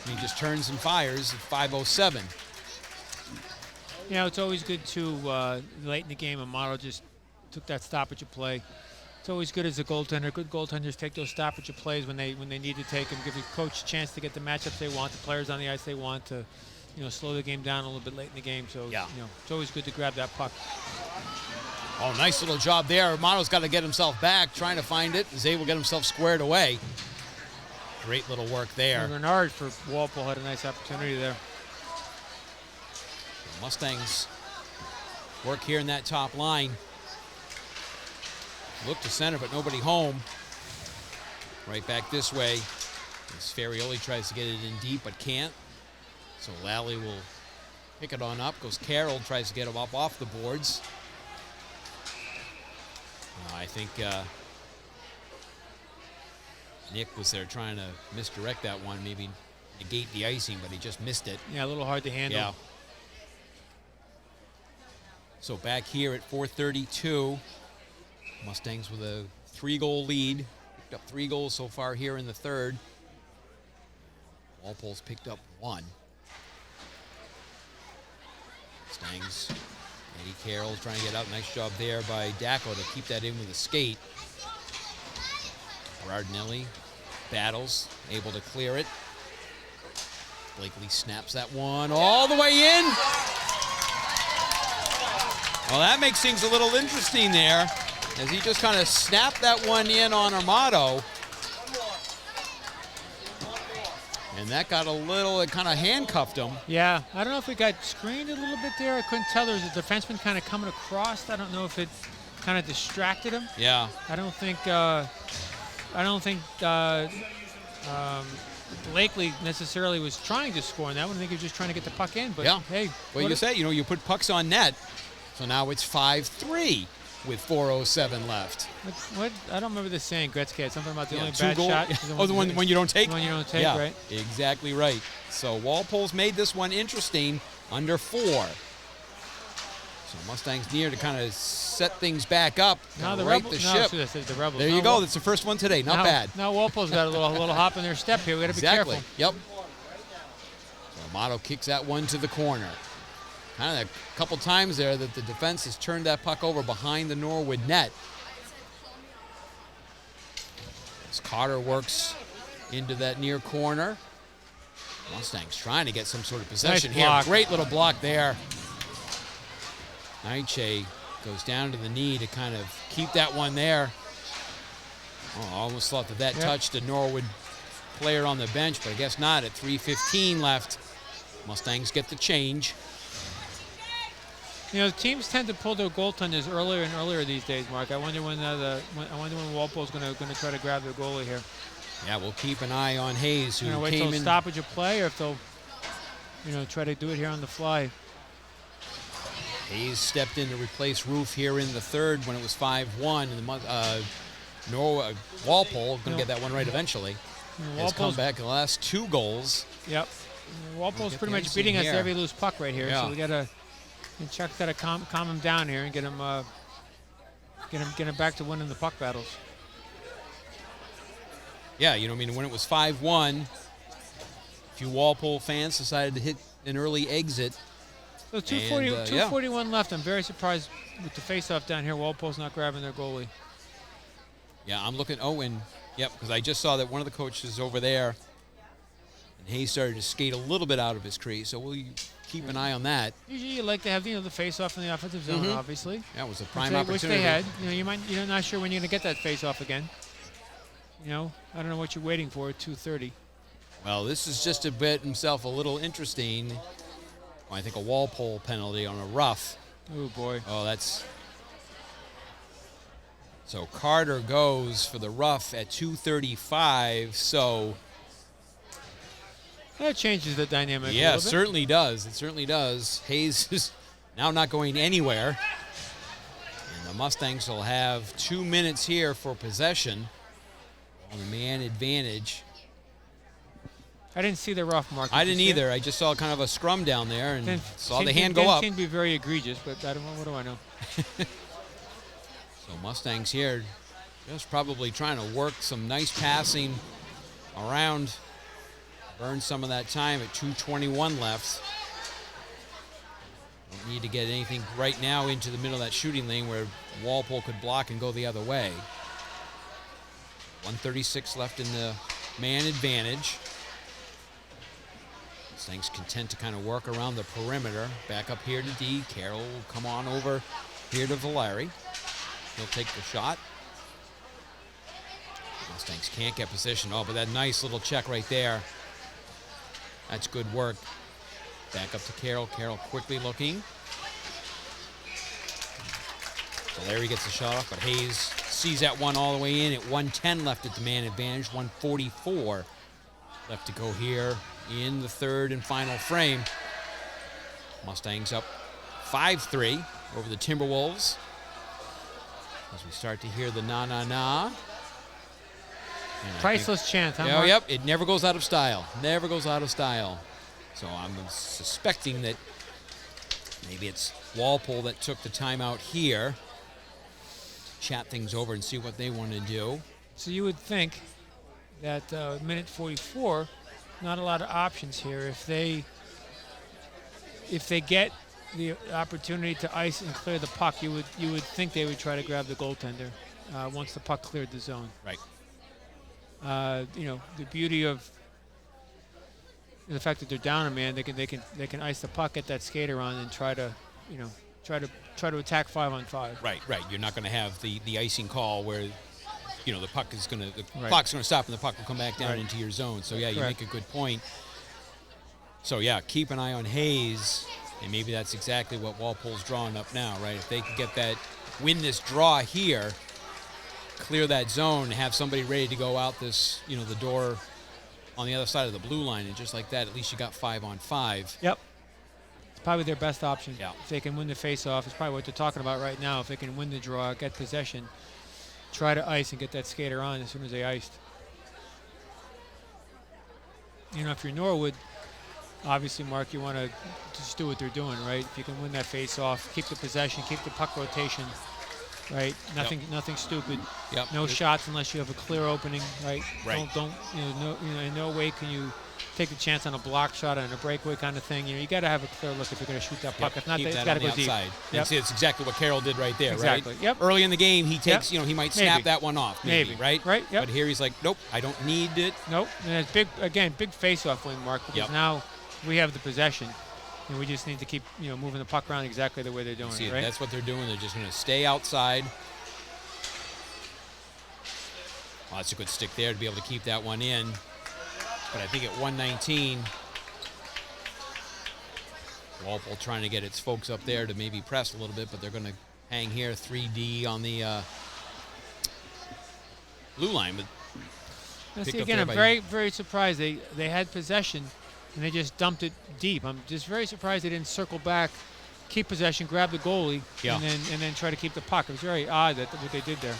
And he just turns and fires at 5:07. It's always good to, late in the game, Amato just took that stoppage of play. It's always good as a goaltender. Good goaltenders take those stoppage of plays when they need to take them, give your coach a chance to get the matchups they want, the players on the ice they want to, slow the game down a little bit late in the game. So, it's always good to grab that puck. Oh, nice little job there. Amato's got to get himself back, trying to find it. Is able to get himself squared away. Great little work there. And Bernard for Walpole had a nice opportunity there. The Mustangs work here in that top line. Look to center, but nobody home. Right back this way. As Ferrioli tries to get it in deep, but can't. So Lally will pick it on up. Goes Carroll, tries to get him up off the boards. I think Nick was there trying to misdirect that one, maybe negate the icing, but he just missed it. Yeah, a little hard to handle. Yeah. So back here at 4:32, Mustangs with a 3-goal lead. Picked up 3 goals so far here in the third. Walpole's picked up 1. Mustangs, Eddie Carroll trying to get out. Nice job there by Dacko to keep that in with a skate. Rearden battles, able to clear it. Blakely snaps that one all the way in. Well, that makes things a little interesting there, as he just kind of snapped that one in on Armato. And that got a little, it kind of handcuffed him. Yeah, I don't know if it got screened a little bit there. I couldn't tell. There was a defenseman kind of coming across. I don't know if it kind of distracted him. Yeah. I don't think Blakely necessarily was trying to score on that one. I think he was just trying to get the puck in. But yeah. Hey, well, you said, you put pucks on net, so now it's 5-3 with 4:07 left. What? I don't remember this saying. Gretzky had something about the only 2 bad goal. shot. Oh, the one when you don't take. The one you don't take, yeah, right? Exactly right. So Walpole's made this one interesting, under 4. So Mustangs near to kind of set things back up. Now the right Rebels. the No, ship. should I say the Rebels. There you go. That's the first one today. Not bad. Now Walpole's got a little hop in their step here. We got to be Exactly. careful. Yep. So Amato kicks that one to the corner. Kind of a couple times there that the defense has turned that puck over behind the Norwood net. As Carter works into that near corner. Mustangs trying to get some sort of possession Nice block. here. Great little block there. Naiche goes down to the knee to kind of keep that one there. Oh, I almost thought that touched a Norwood player on the bench, but I guess not. At 3:15 left, Mustangs get the change. Teams tend to pull their goaltenders earlier and earlier these days, Mark. I wonder when Walpole's going to try to grab their goalie here. Yeah, we'll keep an eye on Hayes, who wait came till in. stoppage of play, or if they'll, try to do it here on the fly. Hayes stepped in to replace Roof here in the third when it was 5-1. And Walpole going to get that one right eventually. Has come back in the last 2 goals. Yep. Walpole's pretty much icing beating us here. every loose puck right here. Yeah. So we got to, Chuck's got to calm him down here and get him back to winning the puck battles. Yeah, when it was 5-1, a few Walpole fans decided to hit an early exit. So 2:41 left. I'm very surprised with the face-off down here. Walpole's not grabbing their goalie. Yeah, I'm looking. Because I just saw that one of the coaches over there, and Hayes started to skate a little bit out of his crease. So we'll keep an eye on that. Usually you like to have the face-off in the offensive zone, obviously. That was a prime Which they opportunity. had. You're not sure when you're going to get that face-off again. I don't know what you're waiting for at 2:30. Well, this is just a bit himself a little interesting. I think a Walpole penalty on a rough. Oh, boy. Oh, that's... So Carter goes for the rough at 2:35, so... That changes the dynamic a Yeah, little bit. certainly does. It certainly does. Hayes is now not going anywhere. And the Mustangs will have 2 minutes here for possession on the man advantage. I didn't see the rough mark. I didn't either. I just saw kind of a scrum down there and saw the hand go didn't up. seem to be very egregious, but I don't know. What do I know? So Mustangs here just probably trying to work some nice passing around. Burn some of that time at 2:21 left. Don't need to get anything right now into the middle of that shooting lane where Walpole could block and go the other way. 1:36 left in the man advantage. Mustangs content to kind of work around the perimeter. Back up here to D. Carroll will come on over here to Valeri. He'll take the shot. Mustangs can't get position. Oh, but that nice little check right there. That's good work. Back up to Carroll. Carroll quickly looking. Valeri gets the shot off, but Hayes sees that one all the way in at 1:10 left at the man advantage. 1:44 Left to go here in the third and final frame. Mustangs up 5-3 over the Timberwolves. As we start to hear the na-na-na. And I Priceless chant, huh, think, Mark? yep, it never goes out of style. Never goes out of style. So I'm suspecting that maybe it's Walpole that took the timeout here. Chat things over and see what they want to do. So you would think that minute 44, not a lot of options here. If they get the opportunity to ice and clear the puck, you would think they would try to grab the goaltender once the puck cleared the zone. Right. The beauty of the fact that they're down a man, they can ice the puck, get that skater on, and try to attack 5-on-5. Right. You're not going to have the icing call where, the puck is going to clock's going to stop and the puck will come back down into your zone. So yeah, you make a good point. So yeah, keep an eye on Hayes, and maybe that's exactly what Walpole's drawing up now, right? If they can get that, win this draw here, clear that zone, have somebody ready to go out this, the door on the other side of the blue line, and just like that, at least you got 5-on-5. Yep. It's probably their best option. Yeah. If they can win the face-off, it's probably what they're talking about right now. If they can win the draw, get possession, try to ice and get that skater on as soon as they iced. If you're Norwood, obviously, Mark, you want to just do what they're doing, right? If you can win that face-off, keep the possession, keep the puck rotation, right? Nothing stupid. Yep. No shots unless you have a clear opening, right? Right. Don't in no way can you take the chance on a block shot and a breakaway kind of thing. You got to have a clear look if you're going to shoot that puck. If not, keep it's that got to on go the deep. outside. Yep. See, it's exactly what Carroll did right there, Exactly. right? Yep. Early in the game, he takes, he might snap Maybe. that one off, maybe, right? Right. Yep. But here he's like, nope, I don't need it. Nope. And it's big face-off win, Mark, because now we have the possession, and we just need to keep, moving the puck around exactly the way they're doing See, it, right? that's what they're doing. They're just going to stay outside. Well, that's a good stick there to be able to keep that one in. But I think at 119, Walpole trying to get its folks up there to maybe press a little bit, but they're going to hang here 3D on the blue line. But see, again, I'm very, very surprised. They had possession, and they just dumped it deep. I'm just very surprised they didn't circle back, keep possession, grab the goalie, and then try to keep the puck. It was very odd what they did there.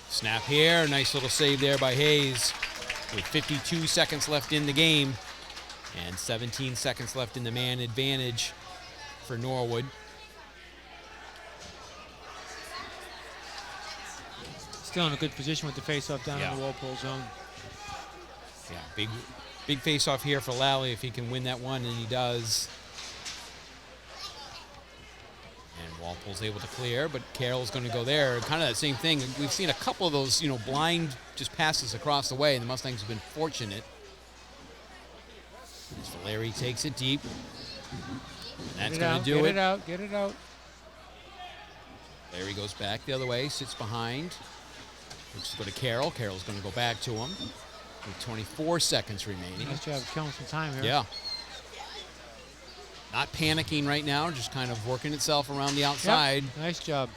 Snap here, nice little save there by Hayes with 52 seconds left in the game and 17 seconds left in the man advantage for Norwood. Still in a good position with the face-off down in the Walpole zone. Yeah, big face-off here for Lally if he can win that one, and he does. And Walpole's able to clear, but Carroll's going to go there. Kind of that same thing. We've seen a couple of those, blind just passes across the way, and the Mustangs have been fortunate. As Valeri takes it deep. And that's going to do it. Get it out. Valeri goes back the other way, sits behind. Looks to go to Carroll. Carroll's going to go back to him with 24 seconds remaining. Nice job of killing some time here. Yeah. Not panicking right now, just kind of working itself around the outside. Yep. Nice job.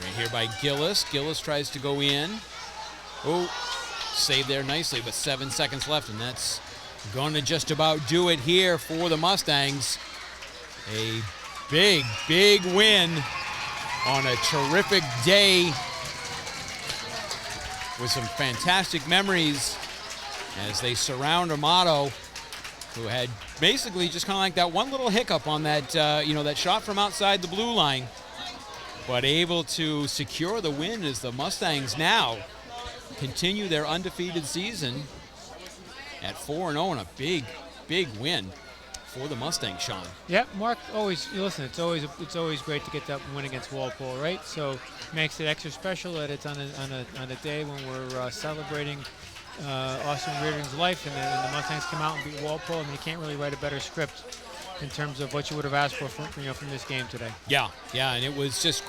Right here by Gillis. Gillis tries to go in. Oh, saved there nicely, but 7 seconds left, and that's going to just about do it here for the Mustangs. A big, big win on a terrific day with some fantastic memories as they surround Amato, who had basically just kind of like that one little hiccup on that, that shot from outside the blue line, but able to secure the win as the Mustangs now continue their undefeated season at 4-0 and a big, big win for the Mustangs, Sean. Yeah, Mark, listen, it's always great to get that win against Walpole, right? So makes it extra special that it's on a day when we're celebrating Austin Rearden's life, and the Mustangs come out and beat Walpole. I mean, you can't really write a better script in terms of what you would have asked for from this game today. Yeah, and it was just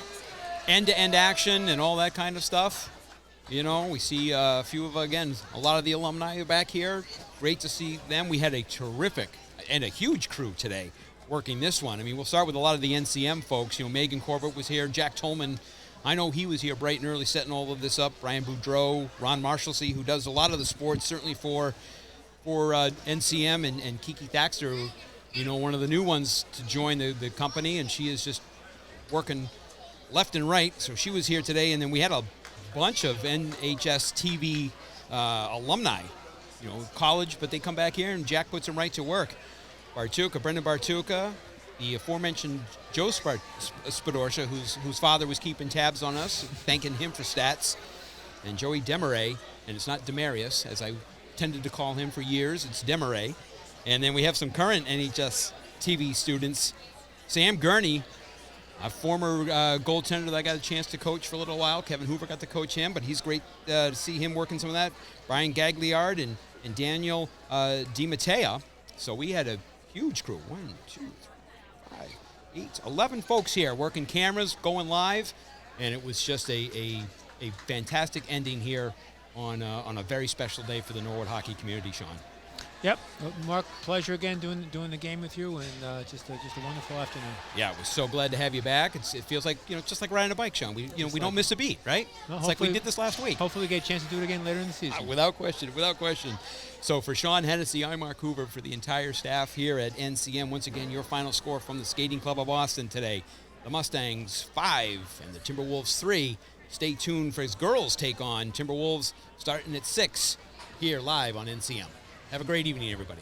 end-to-end action and all that kind of stuff. We see a few of, again, a lot of the alumni are back here. Great to see them. We had a terrific and a huge crew today working this one. I mean, we'll start with a lot of the NCM folks. Megan Corbett was here. Jack Tolman I know he was here bright and early setting all of this up. Brian Boudreau, Ron Marshalsea, who does a lot of the sports, certainly for NCM, and Kiki Thaxter, one of the new ones to join the company, and she is just working left and right. So she was here today, and then we had a bunch of NHS TV alumni, college, but they come back here, and Jack puts them right to work. Brendan Bartuca, the aforementioned Joe Spadorcia, whose father was keeping tabs on us, thanking him for stats, and Joey Demaray, and it's not Demarius, as I tended to call him for years, it's Demaray. And then we have some current NHS TV students. Sam Gurney, a former goaltender that I got a chance to coach for a little while. Kevin Hoover got to coach him, but he's great to see him working some of that. Brian Gagliard and Daniel DiMattea. So we had a huge crew. 1, 2, 3, 5, 8, 11 folks here working cameras, going live, and it was just a fantastic ending here on a very special day for the Norwood hockey community, Sean. Yep, Mark, pleasure again doing the game with you, and just a wonderful afternoon. Yeah, we're so glad to have you back. It feels like just like riding a bike, Sean. We don't miss a beat, right? No, it's like we did this last week. Hopefully, we get a chance to do it again later in the season. Without question. So for Sean Hennessy, I'm Mark Hoover, for the entire staff here at NCM. Once again, your final score from the Skating Club of Boston today: the Mustangs 5 and the Timberwolves 3. Stay tuned for his girls' take on Timberwolves starting at 6 here live on NCM. Have a great evening, everybody.